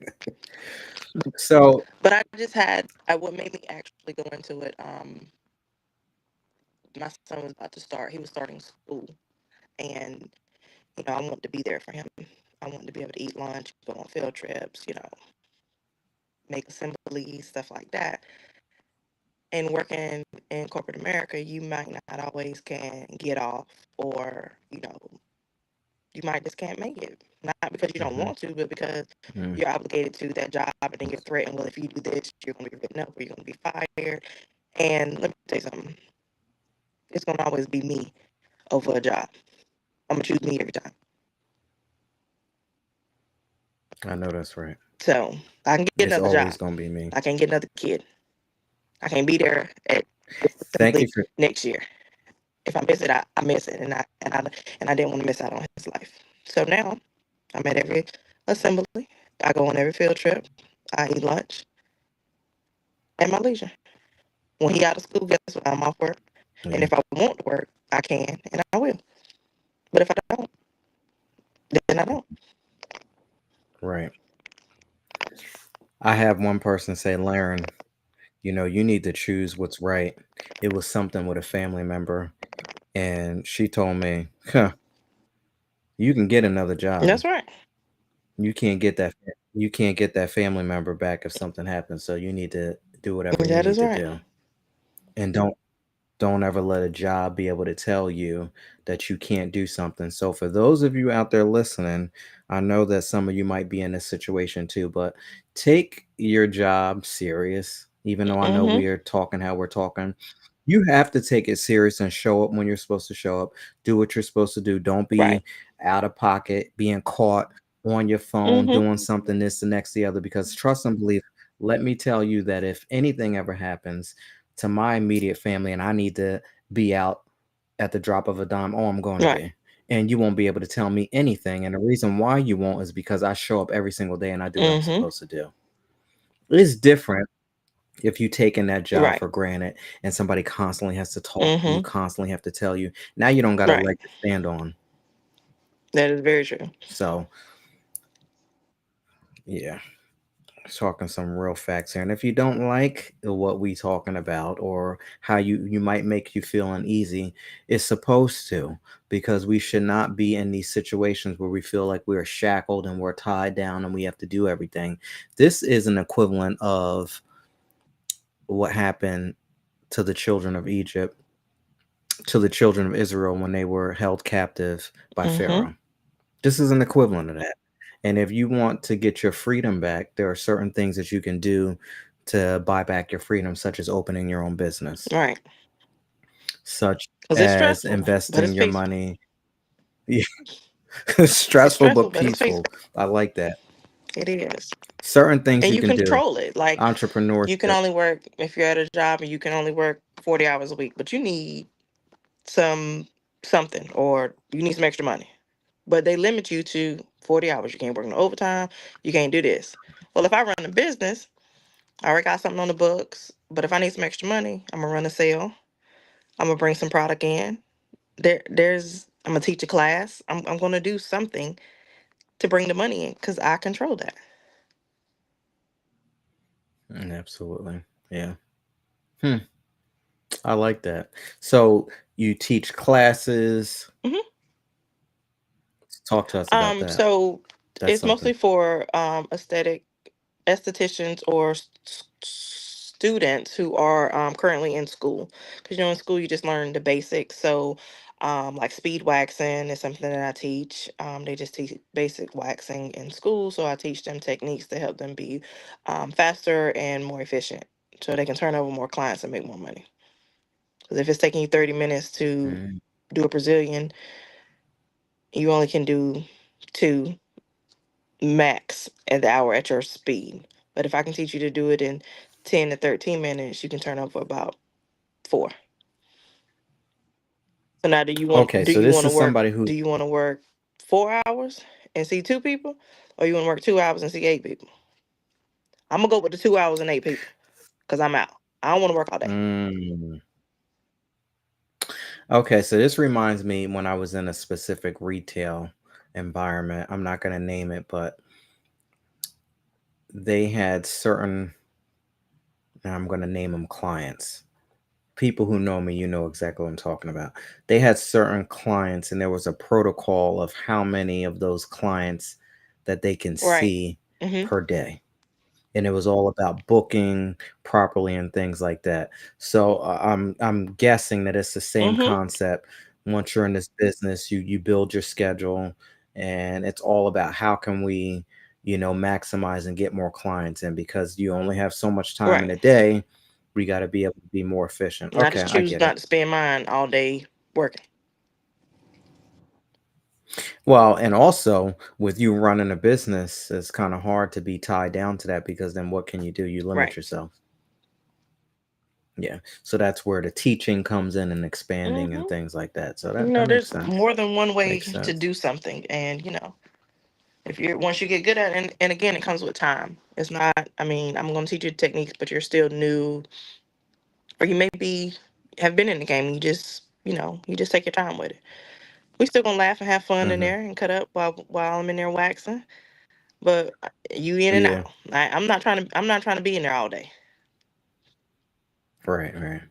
So, But I just had. What made me actually go into it. My son was about to start. He was starting school, and I wanted to be there for him. I wanted to be able to eat lunch, go on field trips, make assemblies, stuff like that. And working in corporate America, you might not always can get off, or you might just can't make it. Not because you don't mhm, want to, but because mm, you're obligated to that job, and then you're threatened. Well, if you do this, you're going to be written up, or you're going to be fired. And let me tell you something. It's going to always be me over a job. I'm gonna choose me every time. I know that's right. So I can get It's another always job. gonna be me. I can't get another kid. I can't be there at Thank assembly you for next year. If I miss it, I miss it, and I didn't want to miss out on his life. So now I'm at every assembly. I go on every field trip. I eat lunch, at my leisure. When he out of school, guess what? I'm off work. And Yeah, if I want to work, I can and I will. But if I don't, then I don't. right. I have one person say, Laren, you need to choose what's right. It was something with a family member, and she told me, huh, you can get another job. That's right. You can't get that. You can't get that family member back if something happens. So you need to do whatever you That need is to right. do, and don't ever let a job be able to tell you that you can't do something. So for those of you out there listening, I know that some of you might be in this situation too, but take your job serious. Even though I know Mm-hmm. we are talking how we're talking, you have to take it serious and show up when you're supposed to show up. Do what you're supposed to do. Don't Right. be out of pocket, being caught on your phone, Mm-hmm. doing something this, the next, the other. Because trust and believe, let me tell you that if anything ever happens to my immediate family and I need to be out at the drop of a dime, oh, I'm going to Right. be. And you won't be able to tell me anything. And the reason why you won't is because I show up every single day and I do what I'm Mm-hmm. supposed to do. It's different if you taking that job Right. for granted and somebody constantly has to talk to you, Mm-hmm. constantly have to tell you. Now you don't got a Right. leg to stand on. That is very true. So yeah, talking some real facts here. And if you don't like what we talking about or how you might make you feel uneasy, it's supposed to, because we should not be in these situations where we feel like we're shackled and we're tied down and we have to do everything. This is an equivalent of what happened to the children of Egypt, to the children of Israel when they were held captive by Mm-hmm. Pharaoh. This is an equivalent of that. And if you want to get your freedom back, there are certain things that you can do to buy back your freedom, such as opening your own business, Right. such Because it's as stressful, but investing it's your peaceful. money. Yeah, It's stressful stressful, but but it's peaceful. peaceful. I like that. It is. Certain things And you you can do. control it. Like you can Entrepreneurship. only work if you're at a job and you can only work 40 hours a week, but you need some something or you need some extra money. But they limit you to 40 hours. You can't work no overtime. You can't do this. Well, if I run a business, I already got something on the books. But if I need some extra money, I'm gonna run a sale. I'm gonna bring some product in. I'm gonna teach a class. I'm gonna do something to bring the money in because I control that. Absolutely. Yeah. Hmm. I like that. So you teach classes. Hmm. Talk to us about that. So That's it's something. mostly for estheticians or students who are currently in school. Because in school you just learn the basics. So like speed waxing is something that I teach. They just teach basic waxing in school, so I teach them techniques to help them be faster and more efficient, so they can turn over more clients and make more money. Because if it's taking you 30 minutes to Mm. do a Brazilian, you only can do two max an hour at your speed. But if I can teach you to do it in 10 to 13 minutes, you can turn over about four. So now Okay, do so you this want to is work somebody who's do you want to work 4 hours and see two people? Or you want to work 2 hours and see eight people? I'm gonna go with the 2 hours and eight people because I'm out. I don't want to work all day. mm. Okay, so this reminds me when I was in a specific retail environment. I'm not going to name it, but they had certain, now I'm going to name them clients. People who know me, you know exactly what I'm talking about. They had certain clients, and there was a protocol of how many of those clients that they can Right. see Mhm. per day. And it was all about booking properly and things like that. So I'm guessing that it's the same Mhm. concept. Once you're in this business, you build your schedule, and it's all about how can we, maximize and get more clients in, because you only have so much time in Right. a day. We got to be able to be more efficient. And I Okay, just I choose get it. not to spend mine all day working. Well, and also with you running a business, it's kind of hard to be tied down to that, because then what can you do? You limit Right. yourself. Yeah. So that's where the teaching comes in and expanding and Mhm. things like that. So that You that know, makes there's sense. more than one way Makes to sense. do something, and If you're once you get good at it, and again, it comes with time. It's not. I mean, I'm going to teach you the techniques, but you're still new, or you maybe have been in the game. You just take your time with it. We still gonna laugh and have fun in Hmm. there and cut up while I'm in there waxing. But you in and Yeah. out. I'm not trying to be in there all day. Right. Right.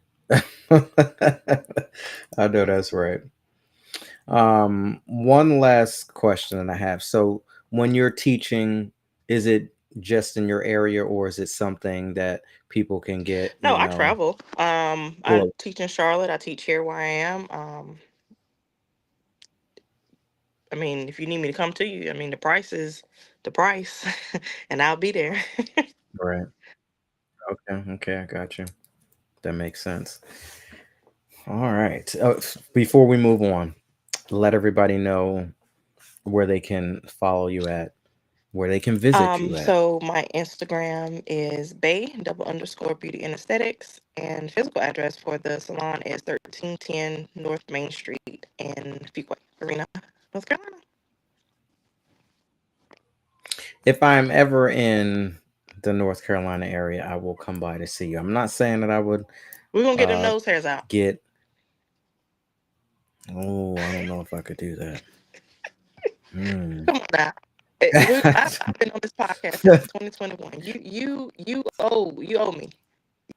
I know that's right. One last question that I have. So, when you're teaching, is it just in your area, or is it something that people can get? No, I travel. I Close. teach in Charlotte. I teach here where I am. I mean, if you need me to come to you, I mean, the price is the price, and I'll be there. Right. Okay. Okay. I got you. That makes sense. All right. Before we move on, let everybody know where they can follow you at, where they can visit you at. So my Instagram is Bay double underscore beauty and aesthetics, and physical address for the salon is 1310 North Main Street in Fuquay Arena, North Carolina. If I'm ever in the North Carolina area, I will come by to see you. I'm not saying that I would We're gonna get them uh nose hairs out. get. Oh, I don't know if I could do that. Hmm. Come on now. I've been on this podcast since 2021. You owe me.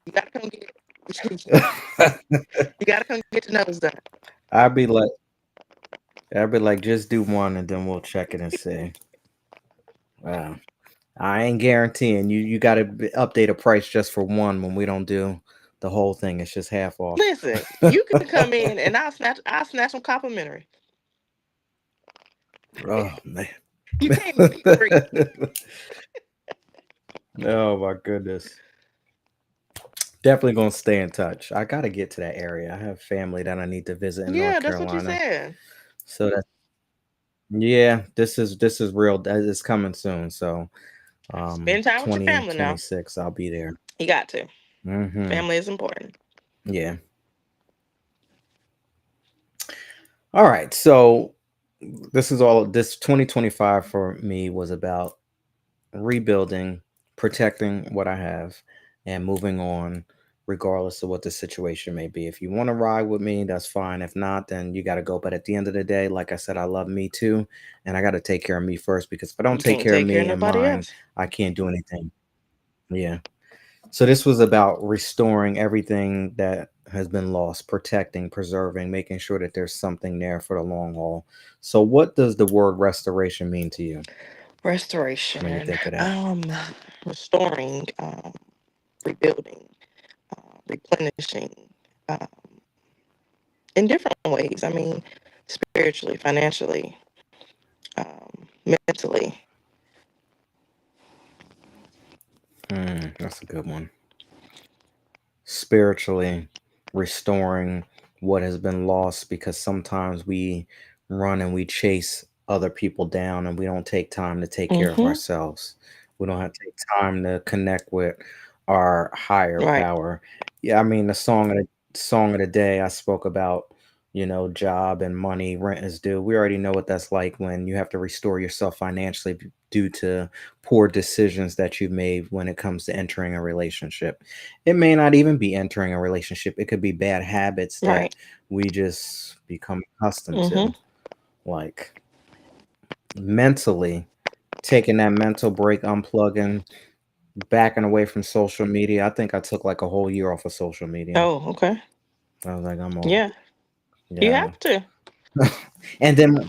You gotta come get you gotta come get your nose done. I'd be like, I'd be like, just do one, and then we'll check it and see. Wow. I ain't guaranteeing you. You got to update a price just for one when we don't do the whole thing. It's just half off. Listen, you can come in and I'll snatch them complimentary. Oh man. You came to be free. Oh my goodness. Definitely gonna stay in touch. I gotta get to that area. I have family that I need to visit in Yeah, North that's what you Carolina. said. So that yeah, this is real. It's coming soon. So Spend time with your family now. 2026, I'll be there. You got to. Hmm. Family is important. Yeah. All right. So this 2025 for me was about rebuilding, protecting what I have, and moving on, regardless of what the situation may be. If you want to ride with me, that's fine. If not, then you got to go. But at the end of the day, like I said, I love me too. And I got to take care of me first, because if I don't You take can't care of take care of me and nobody mine, else. I can't do anything. Yeah. So this was about restoring everything that has been lost, protecting, preserving, making sure that there's something there for the long haul. So what does the word restoration mean to you when you Restoration. think of that? Restoring, rebuilding, replenishing, um, in different ways. I mean, spiritually, financially, mentally. That's a good one. Spiritually restoring what has been lost, because sometimes we run and we chase other people down and we don't take time to take care of Mm-hmm. ourselves. We don't have to take time to connect with our higher Right. power. Yeah, I mean, the song of the day, I spoke about, job and money, rent is due. We already know what that's like when you have to restore yourself financially due to poor decisions that you've made when it comes to entering a relationship. It may not even be entering a relationship. It could be bad habits that Right. we just become accustomed Mm-hmm. to, like mentally taking that mental break, unplugging, backing away from social media. I think I took like a whole year off of social media. Oh, okay. I was like, I'm off. Yeah. You Yeah. have to. and then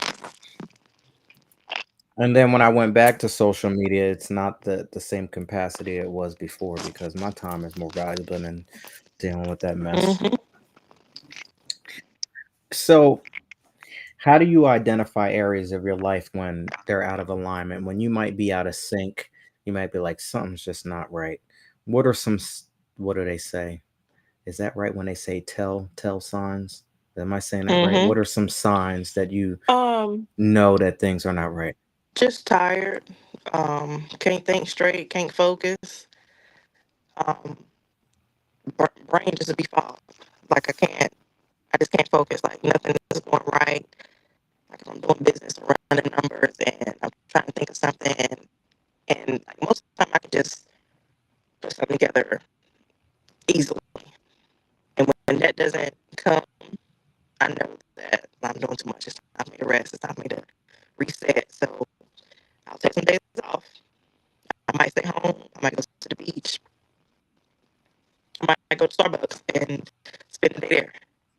and then when I went back to social media, it's not the same capacity it was before, because my time is more valuable than dealing with that mess. Mm-hmm. So how do you identify areas of your life when they're out of alignment? When you might be out of sync, you might be like, something's just not right. What are what do they say? Is that right when they say tell signs? Am I saying that right? Mm-hmm. What are some signs that you Um, know that things are not right? just tired. Can't think straight. Can't focus. Um, brain just be fogged. Like I can't. I just can't focus. Like nothing is going right. Like if I'm doing business or running numbers and I'm trying to think of something, and like most of the time I can just put something together easily. And when that doesn't come, I know that I'm doing too much. It's time for me to rest. It's time for me to reset. So I'll take some days off. I might stay home. I might go to the beach. I might go to Starbucks and spend the day there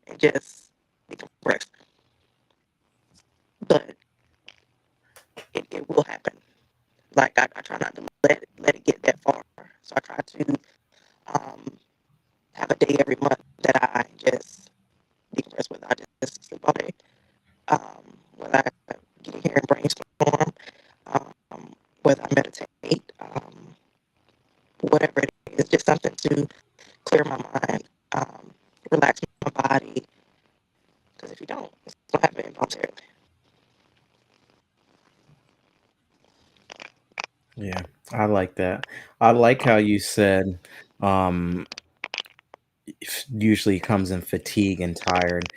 and just decompress. But it will happen. Like I try not to let it get that far. So I try to um, have a day every month that I just decompress with. I just sleep all day. Whether I get in here and brainstorm, um, whether I meditate, whatever it is, just something to clear my mind, relax my body. Because if you don't, it's gonna happen involuntarily. Yeah, I like that. I like how you said um usually comes in fatigue and tired.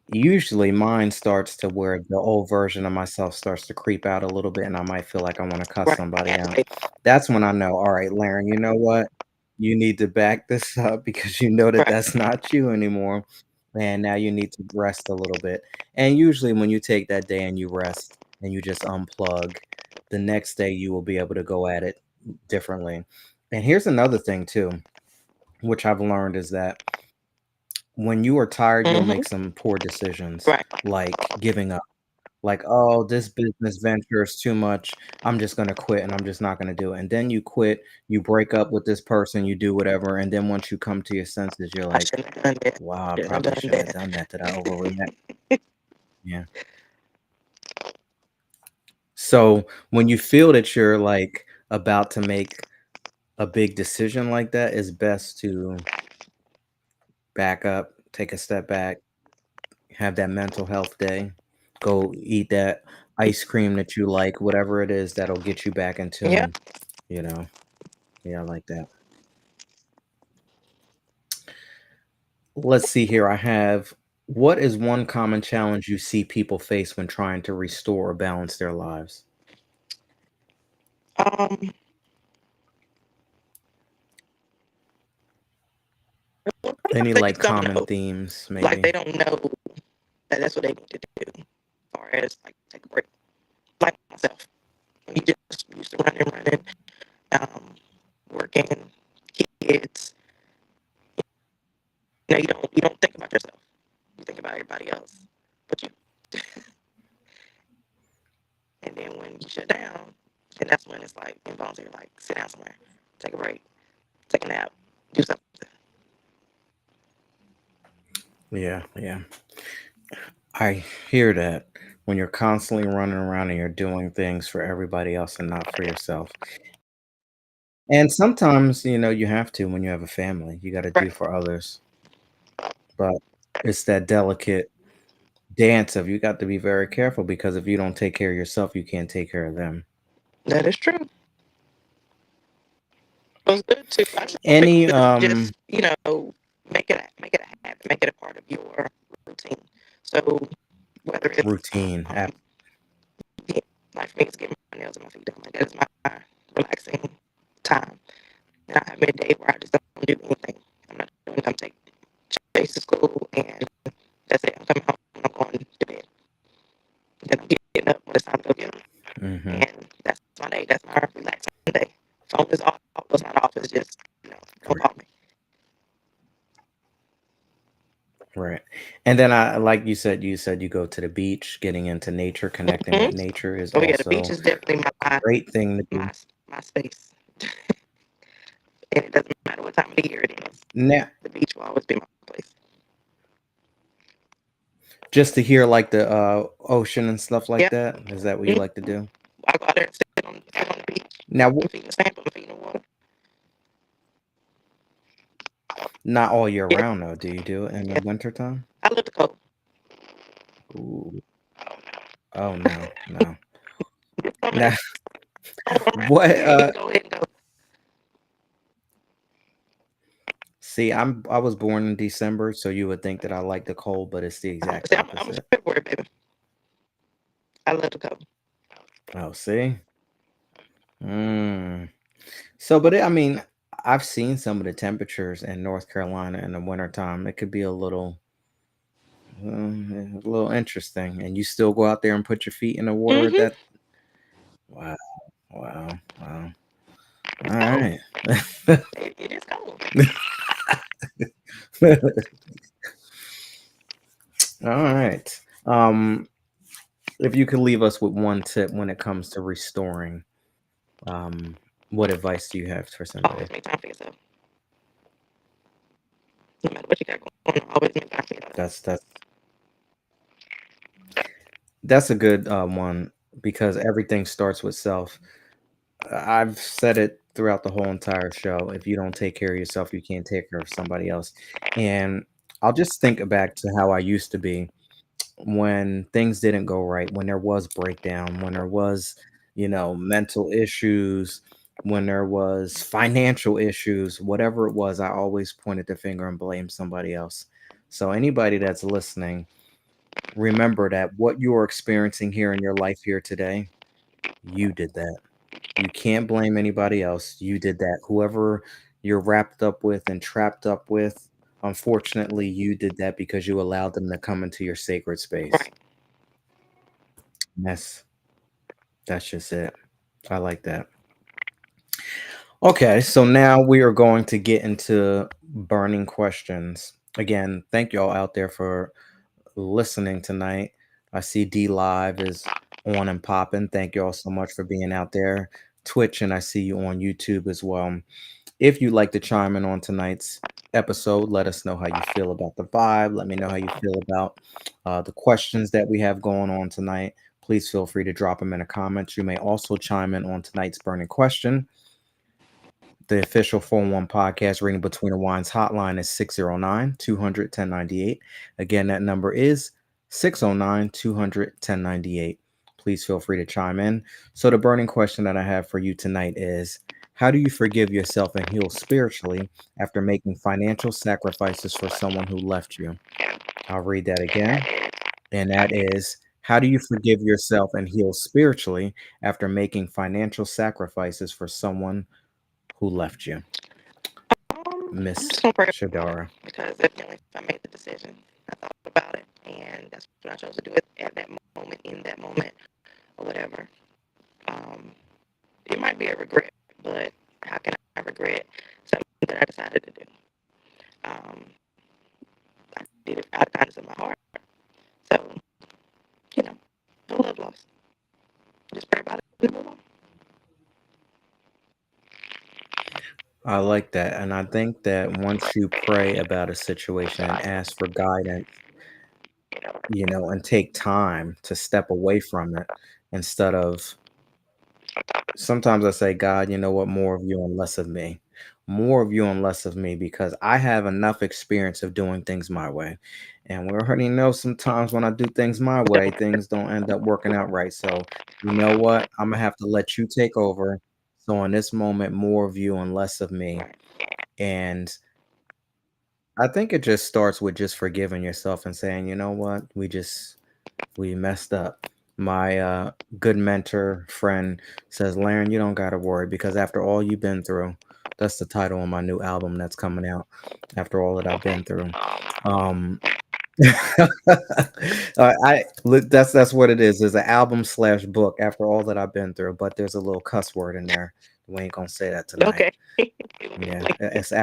Usually mine starts to where the old version of myself starts to creep out a little bit and I might feel like I want to cuss Right, somebody out. agitated. That's when I know, all right, Laren, you know what? You need to back this up because you know that Right, that's not you anymore. And now you need to rest a little bit. And usually when you take that day and you rest and you just unplug, the next day you will be able to go at it differently. And here's another thing too, which I've learned is that when you are tired, you'll mm-hmm. make some poor decisions, Right, like giving up. Like, "Oh, this business venture is too much. I'm just gonna quit, and I'm just not gonna do it." And then you quit, you break up with this person, you do whatever, and then once you come to your senses, you're I like, shouldn't have done that. "Wow, I Shouldn't probably have done shouldn't have that. done that. Did I overreact?" Yeah. So, when you feel that you're, like, about to make a big decision like that, it's best to back up, take a step back, have that mental health day, go eat that ice cream that you like, whatever it is that'll get you back in Yeah. tune, you know? Yeah, I like that. Let's see here. I have what is one common challenge you see people face when trying to restore or balance their lives? Um. Sometimes Any they like just don't common know. themes, Like they maybe? don't know that that's what they need to do. As far as like take a break. Like myself, you just used to running, um, working, kids. You don't think about yourself. You think about everybody else, but you. And then when you shut down, and that's when it's like involuntary. Like sit down somewhere, take a break, take a nap, do something. Yeah, yeah. I hear that when you're constantly running around and you're doing things for everybody else and not for yourself. And sometimes, you have to when you have a family, you got to do Right. for others. But it's that delicate dance of you got to be very careful because if you don't take care of yourself, you can't take care of them. That is true. It was good too. I tell Any people to just make it a habit, make it a part of your routine. So whether it's routine. yeah, like for me, it's getting my nails and my feet done. Like that is my relaxing time. And I have midday where I just don't do anything. I'm not doing. I'm taking Chase to school, and that's it. I'm coming home and I'm going to bed. Then I'm getting up when it's time to go get them. Mhm. And that's my day. That's my relaxing day. Phone is off. It's not off. It's just don't Right. call me. Right. And then I like you said you go to the beach, getting into nature, connecting with Hmm. nature is Oh yeah, the beach also is definitely a great thing to do. my space, and it doesn't matter what time of the year it is. Now, The beach will always be my place. just to hear like the ocean and stuff like Yeah. that, is that what you Mhm. like to do? I go out there and sit on the beach, Now, put my feet in the sand, put my feet in the water. not all year Yeah, round though. Do you do it in the yeah. wintertime? I love the cold. Ooh. Oh no, no. It's summer. Now, It's over around what here. You can go ahead and go. see, I was born in December, so you would think that I like the cold, but it's the exact See, I'm a opposite. February baby. I love the cold. Oh, see. Mm. So, but I mean, I've seen some of the temperatures in North Carolina in the wintertime. It could be a little interesting. And you still go out there and put your feet in the water at Mm-hmm. that. Wow, wow, wow. All It's cold. right. It is cold. All right. Um, if you could leave us with one tip when it comes to restoring, um, what advice do you have for somebody? Always make time for yourself. No matter what you got going on, always make time for yourself. That's that's a good one because everything starts with self. I've said it throughout the whole entire show. If you don't take care of yourself, you can't take care of somebody else. And I'll just think back to how I used to be when things didn't go right, when there was breakdown, when there was, mental issues, when there was financial issues, whatever it was, I always pointed the finger and blamed somebody else. So anybody that's listening, remember that what you are experiencing here in your life here today, you did that. You can't blame anybody else. You did that. Whoever you're wrapped up with and trapped up with, unfortunately, you did that because you allowed them to come into your sacred space. Right. That's that's just it. I like that. Okay, so now we are going to get into burning questions. Again, thank y'all out there for listening tonight. I see D Live is on and popping. Thank y'all so much for being out there. Twitch, and I see you on YouTube as well. If you'd like to chime in on tonight's episode, let us know how you feel about the vibe. Let me know how you feel about the questions that we have going on tonight. Please feel free to drop them in the comments. You may also chime in on tonight's burning question. The official 411 podcast Reading Between the Wines hotline is 609 200 1098. Again, that number is 609 200 1098. Please feel free to chime in. So, the burning question that I have for you tonight is, how do you forgive yourself and heal spiritually after making financial sacrifices for someone who left you? I'll read that again. And that is, how do you forgive yourself and heal spiritually after making financial sacrifices for someone who left you? I'm Miss just gonna pray about it Shadara. because evidently I made the decision. I thought about it, and that's what I chose to do at that moment, in that moment, or whatever. Um, it might be a regret, but how can I regret something that I decided to do? Um, I did it out of kindness of my heart. So, you know, no love lost. Just pray about it and move on. I like that. And I think that once you pray about a situation and ask for guidance, and take time to step away from it instead of sometimes I say, God, you know what, more of you and less of me. More of you and less of me because I have enough experience of doing things my way. And we already know sometimes when I do things my way, things don't end up working out right. So, you know what? I'm gonna have to let you take over. So in this moment, more of you and less of me. And I think it just starts with just forgiving yourself and saying, you know what, we messed up. My good mentor friend says, Laren, you don't gotta worry because after all you've been through, that's the title of my new album that's coming out. After all that I've Okay. been through. Um I look, that's what it is. There's an album slash book after all that I've been through, but there's a little cuss word in there. We ain't gonna say that tonight. Okay. Yeah, it's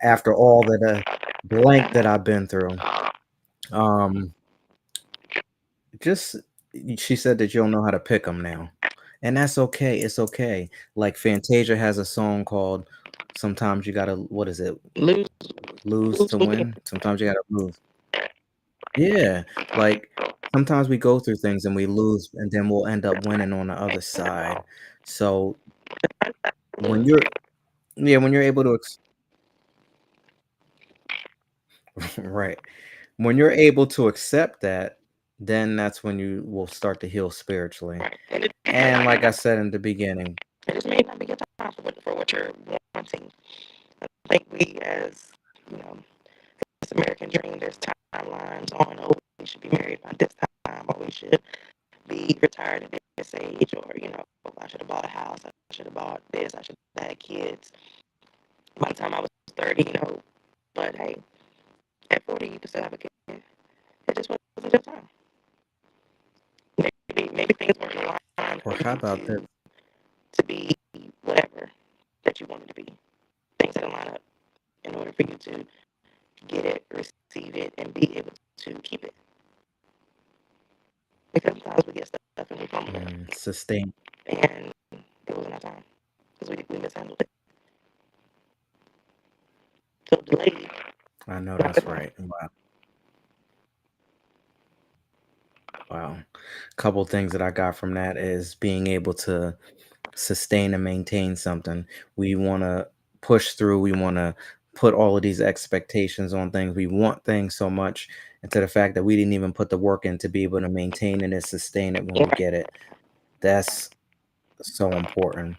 after all that blank that I've been through. Um, just she said that you don't know how to pick them now, and that's okay. It's okay. Like Fantasia has a song called "Sometimes You Gotta." What is it? Lose, Lose lose, to win. win. Sometimes you gotta lose. Yeah, like sometimes we go through things and we lose, and then we'll end up winning on the other side. So when you're yeah, when you're able to right. When you're able to accept that, then that's when you will start to heal spiritually. Right. And And like I said in the beginning, it just may not be your time for what you're wanting. I think we, as you know, this American dream, there's timelines on, oh, we should be married by this time, or we should be retired at this age, or I should have bought a house, I should have bought this, I should have had kids by the time I was 30. But hey, at 40, you can still have a kid. It just wasn't your time. Maybe things weren't aligned Or for how you about this? to be whatever that you wanted to be. Things didn't line up in order for you to get it, receive it, and be able to keep it. Because sometimes we get stuff and we fumble it, Sustain. and it wasn't our time because we mishandled it. So delayed, I know not that's good enough. right. Wow. Wow. Couple things that I got from that is being able to sustain and maintain something. We want to push through. We want to put all of these expectations on things. We want things so much, and to the fact that we didn't even put the work in to be able to maintain it and sustain it when we Right. get it. That's so important.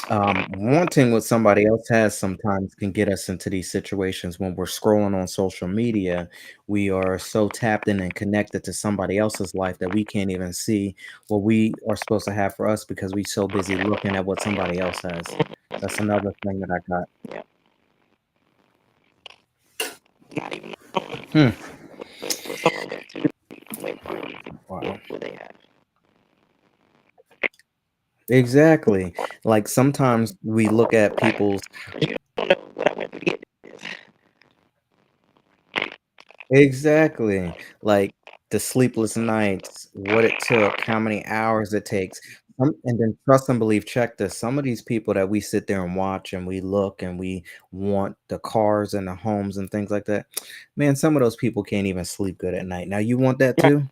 Wanting what somebody else has sometimes can get us into these situations when we're scrolling on social media. We are so tapped in and connected to somebody else's life that we can't even see what we are supposed to have for us because we're so busy looking at what somebody else has. That's another thing that I got. Yeah. Not even knowing Hmm. what someone went through, Wow. what they have. Exactly. Like sometimes we look at Right. people's. Because you don't know what I went through to get this. Exactly. Like the sleepless nights, what it took, how many hours it takes. And then trust and believe, check this. Some of these people that we sit there and watch and we look and we want the cars and the homes and things like that. Man, some of those people can't even sleep good at night. Now you want that Right. too?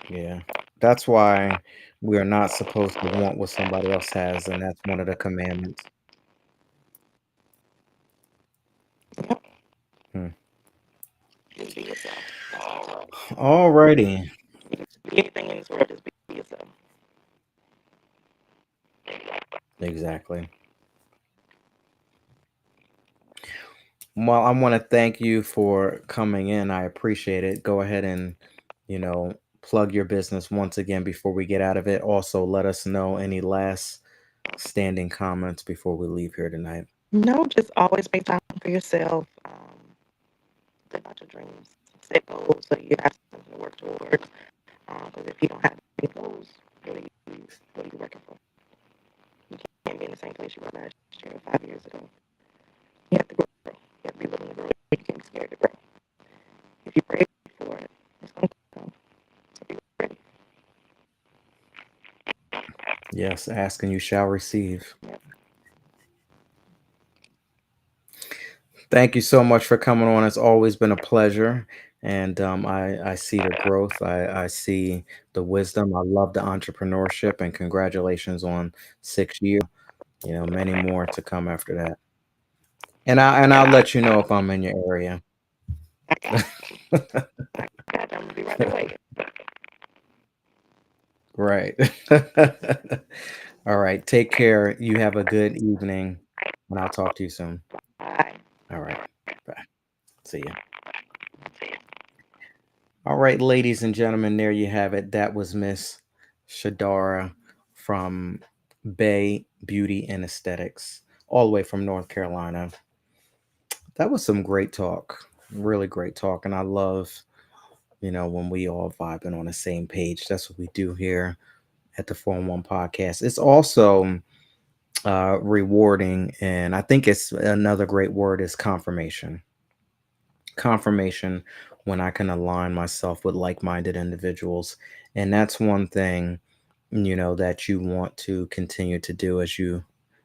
Yeah. That's why we are not supposed to want what somebody else has, and that's one of the commandments. Yep. Hmm. Just be yourself. That's what I tell people. Alrighty. You can be anything in this world, just be yourself. Exactly. Well, I want to thank you for coming in. I appreciate it. Go ahead and, plug your business once again before we get out of it. Also, let us know any last standing comments before we leave here tonight. No, just always make time for yourself. Think about your dreams. Set goals so you have something to work towards. Because if you don't have any goals, what are you working for? You can't be in the same place you were last year or 5 years ago. You have to grow. You have to be willing to grow. You can't be scared to grow. If you pray for it, it's going to come. So be ready. Yes, ask and you shall receive. Yep. Thank you so much for coming on. It's always been a pleasure. And I see the growth. I see the wisdom. I love the entrepreneurship and congratulations on 6 years. Many more to come after that. And I'll let you know if I'm in your area. I got you. I got you. I'm going to be right there waiting. Right. All right. Take care. You have a good evening, and I'll talk to you soon. Bye. All right. Bye. See ya. All right, ladies and gentlemen, there you have it. That was Miss Shadara from Bay Beauty and Aesthetics, all the way from North Carolina. That was some great talk. Really great talk. And I love, when we all vibing on the same page. That's what we do here at the 411 podcast. It's also rewarding, and I think it's another great word is confirmation when I can align myself with like-minded individuals. And that's one thing, that you want to continue to do as you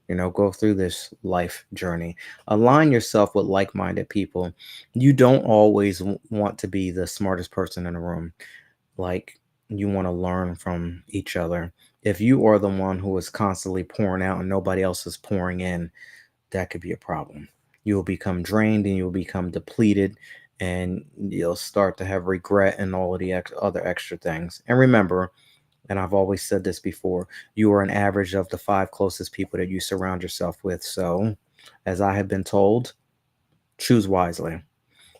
go through this life journey. Align yourself with like-minded people. You don't always want to be the smartest person in the room. Like, you want to learn from each other. If you are the one who is constantly pouring out and nobody else is pouring in, that could be a problem. You'll become drained and you'll become depleted, and you'll start to have regret and all of the other extra things. And remember, and I've always said this before, you are an average of the 5 closest people that you surround yourself with. So, as I have been told, choose wisely.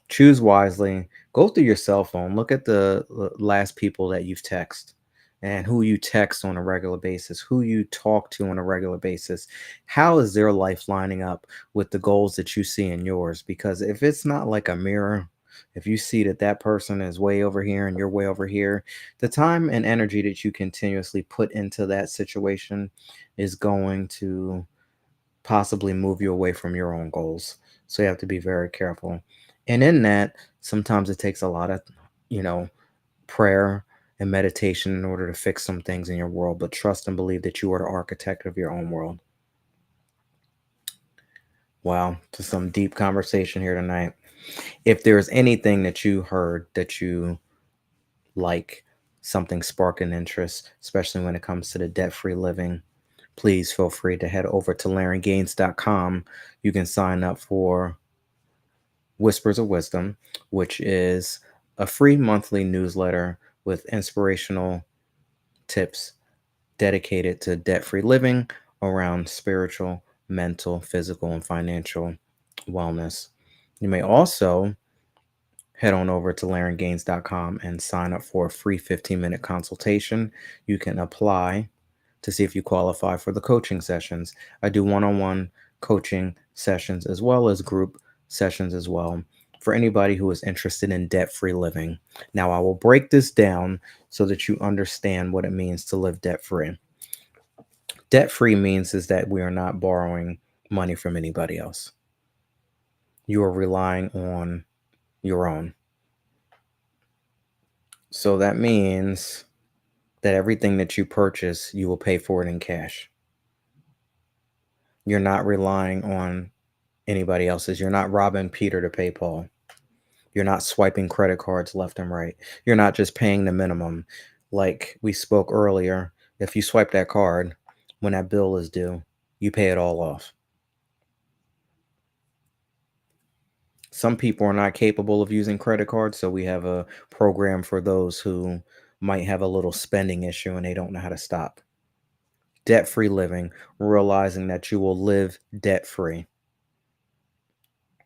Choose wisely Go through your cell phone, look at the last people that you've texted and who you text on a regular basis, who you talk to on a regular basis. How is their life lining up with the goals that you see in yours? Because if it's not like a mirror, if you see that that person is way over here and you're way over here, the time and energy that you continuously put into that situation is going to possibly move you away from your own goals. So you have to be very careful. And in that, sometimes it takes a lot of, you know, prayer and meditation in order to fix some things in your world, but trust and believe that you are the architect of your own world. Wow, to some deep conversation here tonight. If there's anything that you heard that you like, something sparking interest, especially when it comes to the debt-free living, please feel free to head over to LarryGaines.com. You can sign up for Whispers of Wisdom, which is a free monthly newsletter with inspirational tips dedicated to debt free living around spiritual, mental, physical, and financial wellness. You may also head on over to LarryGaines.com and sign up for a free 15-minute consultation. You can apply to see if you qualify for the coaching sessions. I do one-on-one coaching sessions as well as group sessions as well for anybody who is interested in debt-free living. Now, I will break this down so that you understand what it means to live debt-free. Debt-free means is that we are not borrowing money from anybody else. You are relying on your own. So that means that everything that you purchase, you will pay for it in cash. You're not relying on anybody else's. You're not robbing Peter to pay Paul. You're not swiping credit cards left and right. You're not just paying the minimum. Like we spoke earlier, if you swipe that card, when that bill is due, you pay it all off. Some people are not capable of using credit cards, so we have a program for those who might have a little spending issue and they don't know how to stop. Debt-free living, realizing that you will live debt-free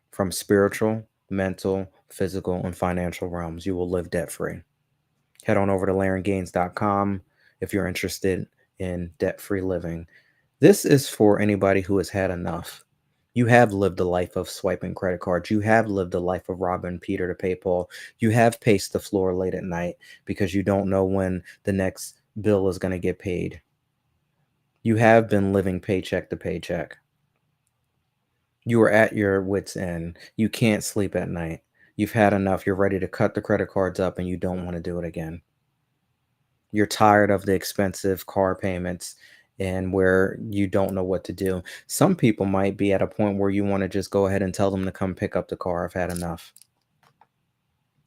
from spiritual, mental, physical, and financial realms. You will live debt-free. Head on over to LarryGaines.com if you're interested in debt-free living. This is for anybody who has had enough. You have lived a life of swiping credit cards. You have lived a life of robbing Peter to pay Paul. You have paced the floor late at night because you don't know when the next bill is going to get paid. You have been living paycheck to paycheck. You are at your wits' end. You can't sleep at night. You've had enough. You're ready to cut the credit cards up and you don't want to do it again. You're tired of the expensive car payments and where you don't know what to do. Some people might be at a point where you want to just go ahead and tell them to come pick up the car. I've had enough.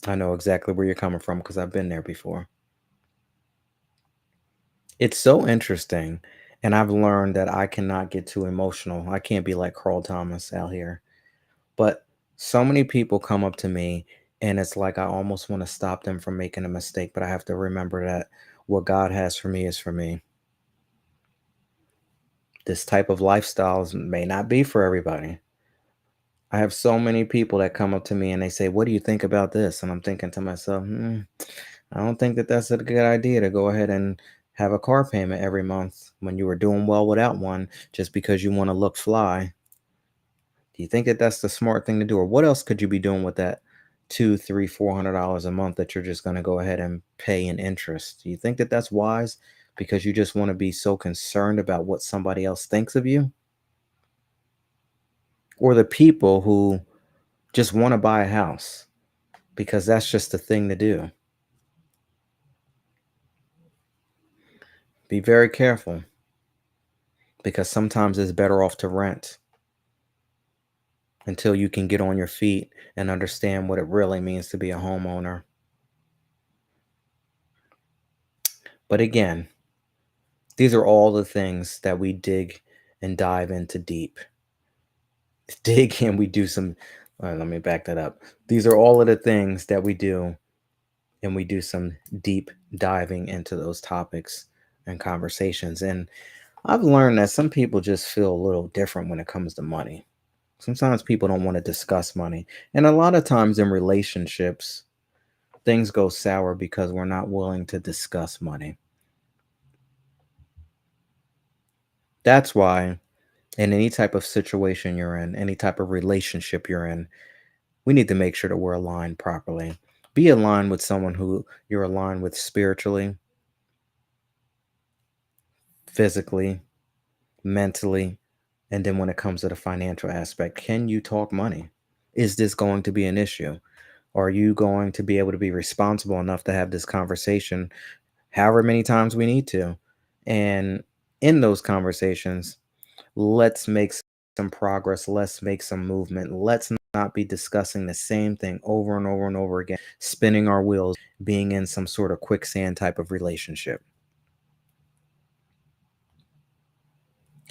I know exactly where you're coming from because I've been there before. It's so interesting. And I've learned that I cannot get too emotional. I can't be like Carl Thomas out here. But so many people come up to me and it's like I almost want to stop them from making a mistake. But I have to remember that what God has for me is for me. This type of lifestyles may not be for everybody. I have so many people that come up to me and they say, "What do you think about this?" And I'm thinking to myself, I don't think that that's a good idea to go ahead and have a car payment every month when you were doing well without one just because you want to look fly. Do you think that that's the smart thing to do? Or what else could you be doing with that two, three, $400 a month that you're just going to go ahead and pay in interest? Do you think that that's wise because you just want to be so concerned about what somebody else thinks of you? Or the people who just want to buy a house because that's just the thing to do? Be very careful because sometimes it's better off to rent until you can get on your feet and understand what it really means to be a homeowner. But again, these are all the things that we dig and dive into deep. Dig and we do some, let me back that up. These are all of the things that we do, and we do some deep diving into those topics and conversations. And I've learned that some people just feel a little different when it comes to money. Sometimes people don't want to discuss money. And a lot of times in relationships, things go sour because we're not willing to discuss money. That's why, in any type of situation you're in, any type of relationship you're in, we need to make sure that we're aligned properly. Be aligned with someone who you're aligned with spiritually, physically, mentally, and then when it comes to the financial aspect, can you talk money? Is this going to be an issue? Are you going to be able to be responsible enough to have this conversation however many times we need to? And in those conversations, let's make some progress. Let's make some movement. Let's not be discussing the same thing over and over and over again, spinning our wheels, being in some sort of quicksand type of relationship.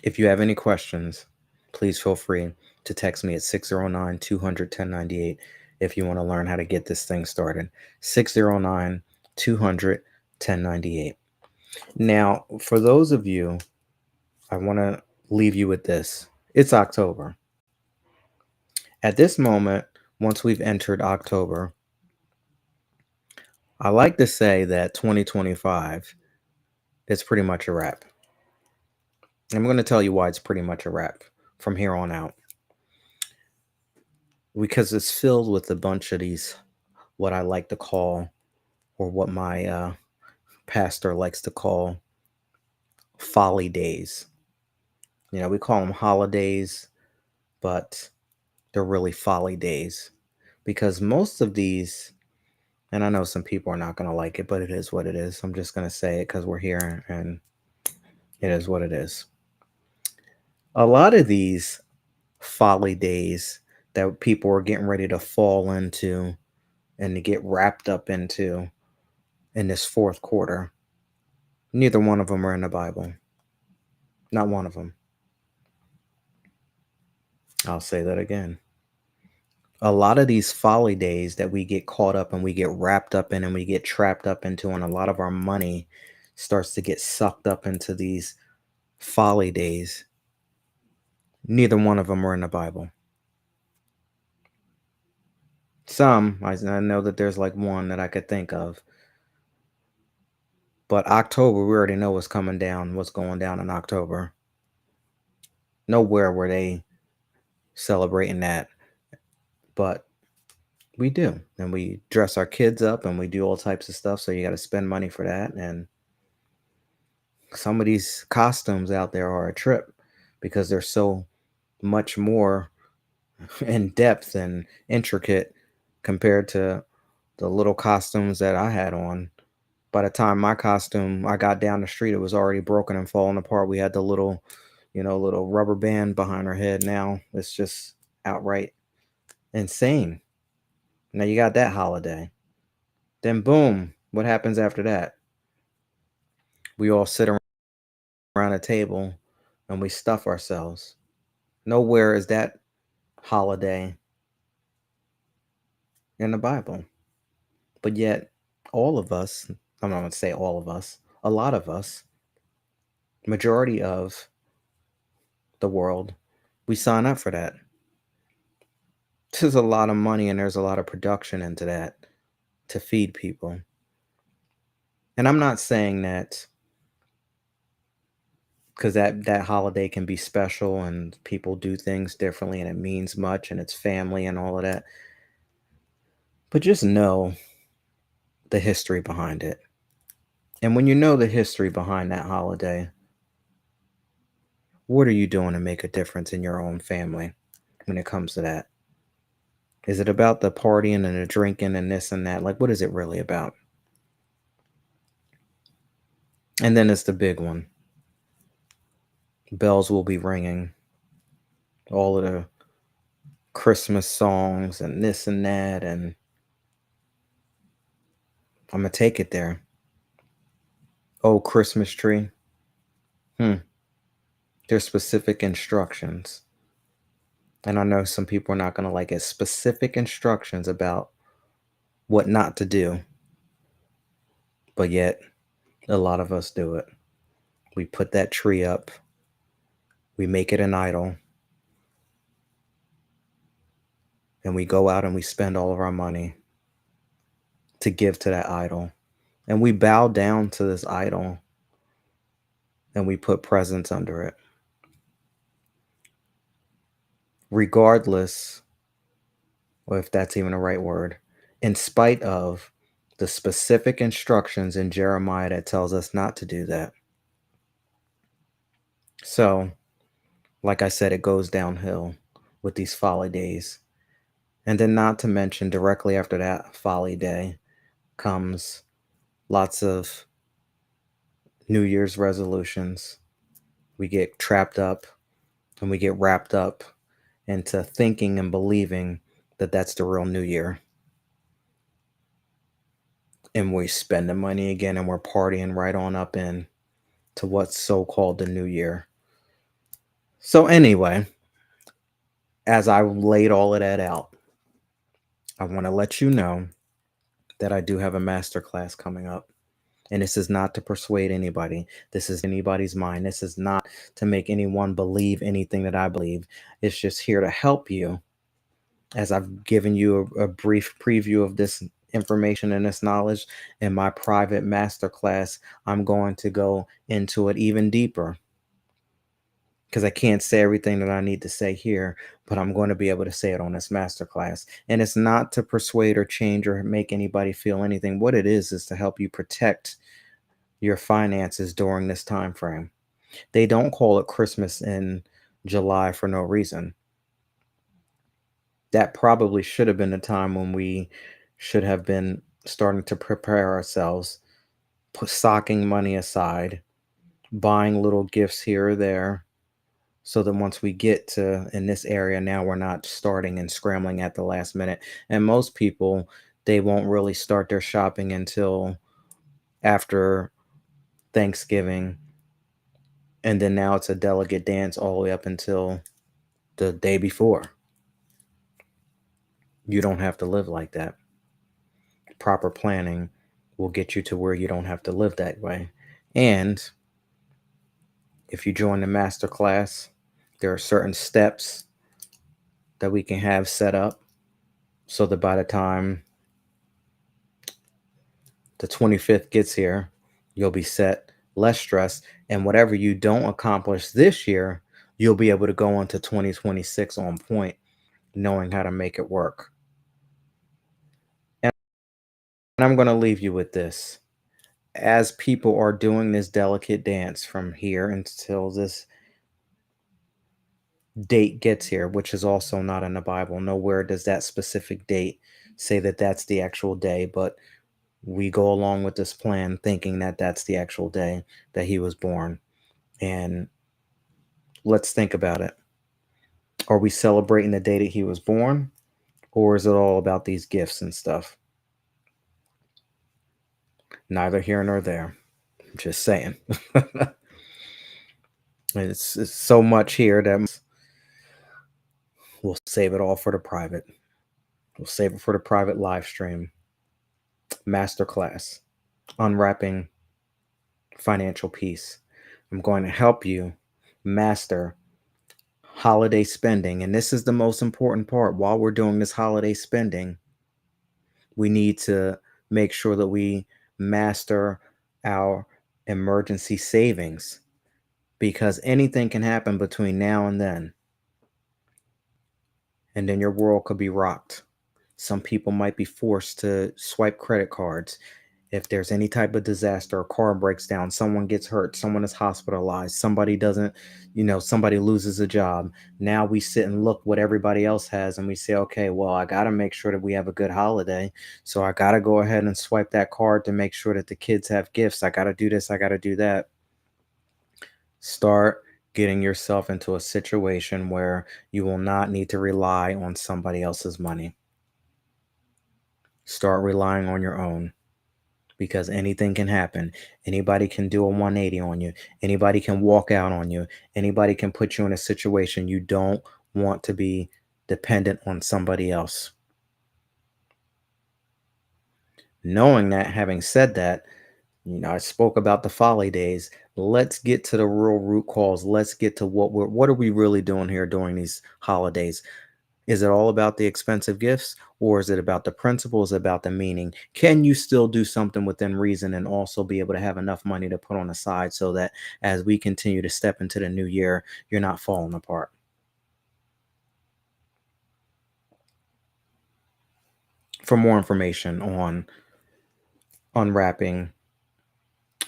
If you have any questions, please feel free to text me at 609 200 1098 if you want to learn how to get this thing started. 609 200 1098. Now, for those of you, I want to leave you with this. It's October. At this moment, once we've entered October, I like to say that 2025 is pretty much a wrap. I'm going to tell you why it's pretty much a wrap from here on out. Because it's filled with a bunch of these, what I like to call, or what my pastor likes to call, folly days. You know, we call them holidays, but they're really folly days. Because most of these, and I know some people are not going to like it, but it is what it is. I'm just going to say it because we're here and it is what it is. A lot of these folly days that people are getting ready to fall into and to get wrapped up into in this fourth quarter, neither one of them are in the Bible. Not one of them. I'll say that again. A lot of these folly days that we get caught up and we get wrapped up in and we get trapped up into, and a lot of our money starts to get sucked up into these folly days, neither one of them are in the Bible. Some, I know that there's like one that I could think of. But October, we already know what's coming down, what's going down in October. Nowhere were they celebrating that. But we do. And we dress our kids up and we do all types of stuff. So you got to spend money for that. And some of these costumes out there are a trip because they're so much more in depth and intricate compared to the little costumes that I had on. By the time my costume, I got down the street, it was already broken and falling apart. We had the little, little rubber band behind our head. Now it's just outright insane. Now you got that holiday. Then boom, what happens after that? We all sit around a table and we stuff ourselves. Nowhere is that holiday in the Bible. But yet, all of us, I'm not going to say all of us, a lot of us, majority of the world, we sign up for that. There's a lot of money and there's a lot of production into that to feed people. And I'm not saying that because that holiday can be special and people do things differently and it means much and it's family and all of that. But just know the history behind it. And when you know the history behind that holiday, what are you doing to make a difference in your own family when it comes to that? Is it about the partying and the drinking and this and that? Like, what is it really about? And then it's the big one. Bells will be ringing. All of the Christmas songs and this and that. And I'm going to take it there. Oh, Christmas tree. There's specific instructions. And I know some people are not going to like it. Specific instructions about what not to do. But yet, a lot of us do it. We put that tree up. We make it an idol. And we go out and we spend all of our money to give to that idol. And we bow down to this idol and we put presents under it. Regardless, or if that's even the right word, in spite of the specific instructions in Jeremiah that tells us not to do that. So, like I said, it goes downhill with these folly days. And then, not to mention, directly after that folly day comes lots of New Year's resolutions. We get trapped up and we get wrapped up into thinking and believing that that's the real New Year. And we spend the money again and we're partying right on up in to what's so-called the New Year. So anyway, as I laid all of that out, I want to let you know that I do have a masterclass coming up. And this is not to persuade anybody. This is anybody's mind. This is not to make anyone believe anything that I believe. It's just here to help you. As I've given you a brief preview of this information and this knowledge in my private masterclass, I'm going to go into it even deeper because I can't say everything that I need to say here, but I'm going to be able to say it on this masterclass. And it's not to persuade or change or make anybody feel anything. What it is to help you protect your finances during this time frame. They don't call it Christmas in July for no reason. That probably should have been the time when we should have been starting to prepare ourselves, socking money aside, buying little gifts here or there, so that once we get to in this area now, we're not starting and scrambling at the last minute. And most people, they won't really start their shopping until after Thanksgiving. And then now it's a delicate dance all the way up until the day before. You don't have to live like that. Proper planning will get you to where you don't have to live that way. And if you join the masterclass, there are certain steps that we can have set up so that by the time the 25th gets here, you'll be set, less stressed, and whatever you don't accomplish this year, you'll be able to go into 2026 on point, knowing how to make it work. And I'm going to leave you with this. As people are doing this delicate dance from here until this date gets here, which is also not in the Bible, nowhere does that specific date say that that's the actual day, but we go along with this plan thinking that that's the actual day that he was born. And let's think about it. Are we celebrating the day that he was born, or is it all about these gifts and stuff? Neither here nor there. I'm just saying. It's so much here that we'll save it all for the private. We'll save it for the private live stream. Masterclass. Unwrapping financial peace. I'm going to help you master holiday spending. And this is the most important part. While we're doing this holiday spending, we need to make sure that we master our emergency savings, because anything can happen between now and then. And then your world could be rocked. Some people might be forced to swipe credit cards. If there's any type of disaster, a car breaks down, someone gets hurt, someone is hospitalized, somebody doesn't, somebody loses a job. Now we sit and look what everybody else has and we say, okay, well, I got to make sure that we have a good holiday. So I got to go ahead and swipe that card to make sure that the kids have gifts. I got to do this. I got to do that. Start getting yourself into a situation where you will not need to rely on somebody else's money. Start relying on your own, because anything can happen. Anybody can do a 180 on you. Anybody can walk out on you. Anybody can put you in a situation you don't want to be dependent on somebody else. Knowing that, having said that, I spoke about the folly days. Let's get to the real root cause. Let's get to what are we really doing here during these holidays. Is it all about the expensive gifts, or is it about the principles, about the meaning? Can you still do something within reason and also be able to have enough money to put on the side so that as we continue to step into the new year, you're not falling apart? For more information on unwrapping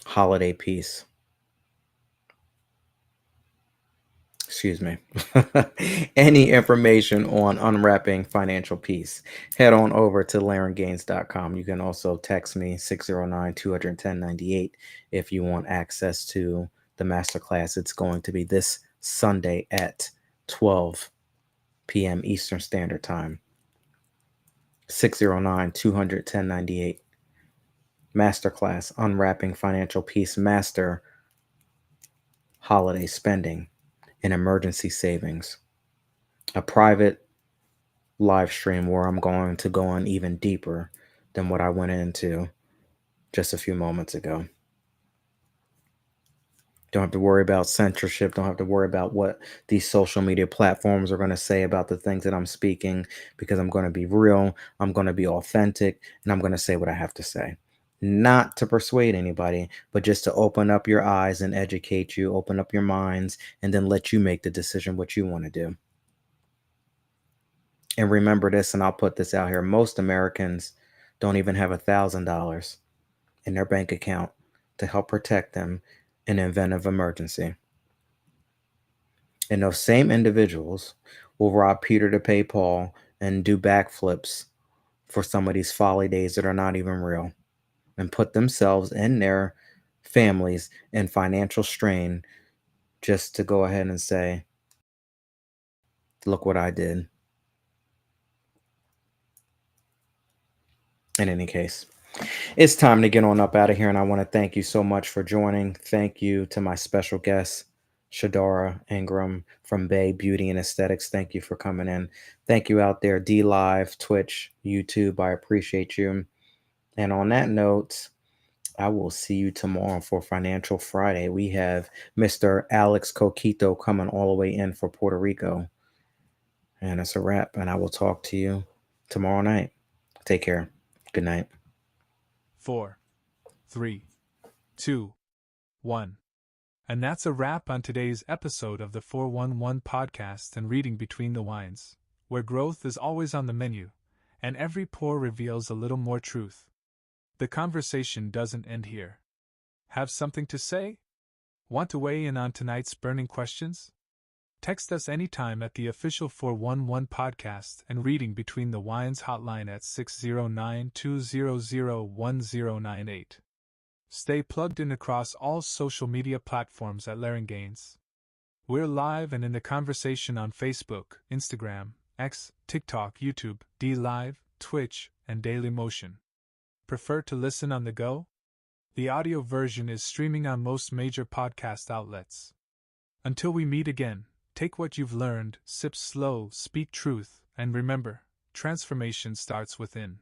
holiday peace, excuse me, any information on unwrapping financial peace, head on over to LarenGaines.com. You can also text me 609-210-98 if you want access to the masterclass. It's going to be this Sunday at 12 p.m. Eastern Standard Time. 609-210-98. Masterclass, Unwrapping Financial Peace, Master Holiday Spending and Emergency Savings. A private live stream where I'm going to go on even deeper than what I went into just a few moments ago. Don't have to worry about censorship. Don't have to worry about what these social media platforms are going to say about the things that I'm speaking, because I'm going to be real, I'm going to be authentic, and I'm going to say what I have to say. Not to persuade anybody, but just to open up your eyes and educate you, open up your minds, and then let you make the decision what you want to do. And remember this, and I'll put this out here. Most Americans don't even have $1,000 in their bank account to help protect them in an event of emergency. And those same individuals will rob Peter to pay Paul and do backflips for some of these folly days that are not even real, and put themselves and their families in financial strain just to go ahead and say, look what I did. In any case, it's time to get on up out of here, and I want to thank you so much for joining. Thank you to my special guest, Shadara Ingram from Bay Beauty and Aesthetics. Thank you for coming in. Thank you out there, D Live, Twitch, YouTube. I appreciate you. And on that note, I will see you tomorrow for Financial Friday. We have Mr. Alex Coquito coming all the way in for Puerto Rico. And it's a wrap, and I will talk to you tomorrow night. Take care. Good night. 4, 3, 2, 1. And that's a wrap on today's episode of the 411 podcast and Reading Between the Wines, where growth is always on the menu, and every pour reveals a little more truth. The conversation doesn't end here. Have something to say? Want to weigh in on tonight's burning questions? Text us anytime at the official 411 podcast and Reading Between the Wines hotline at 609-200-1098. Stay plugged in across all social media platforms at Gaines. We're live and in the conversation on Facebook, Instagram, X, TikTok, YouTube, D Live, Twitch, and Daily Motion. Prefer to listen on the go? The audio version is streaming on most major podcast outlets. Until we meet again, take what you've learned, sip slow, speak truth, and remember, transformation starts within.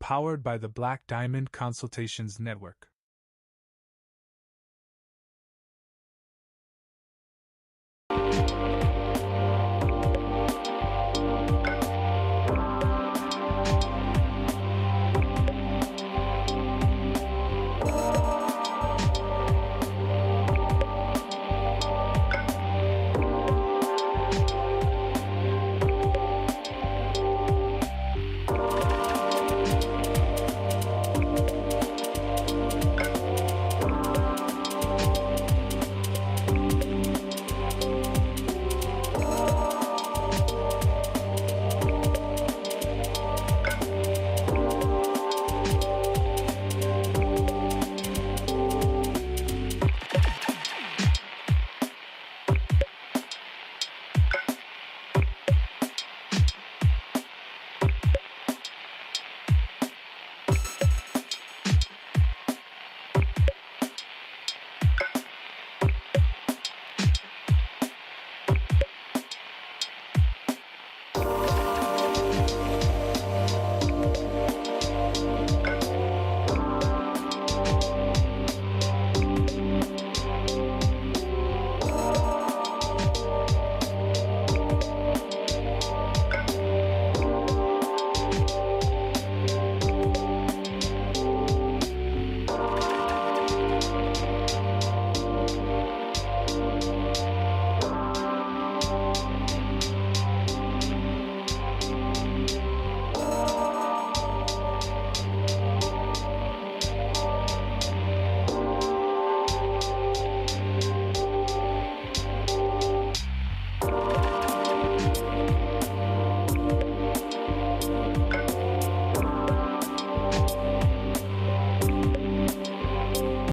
Powered by the Black Diamond Consultations Network.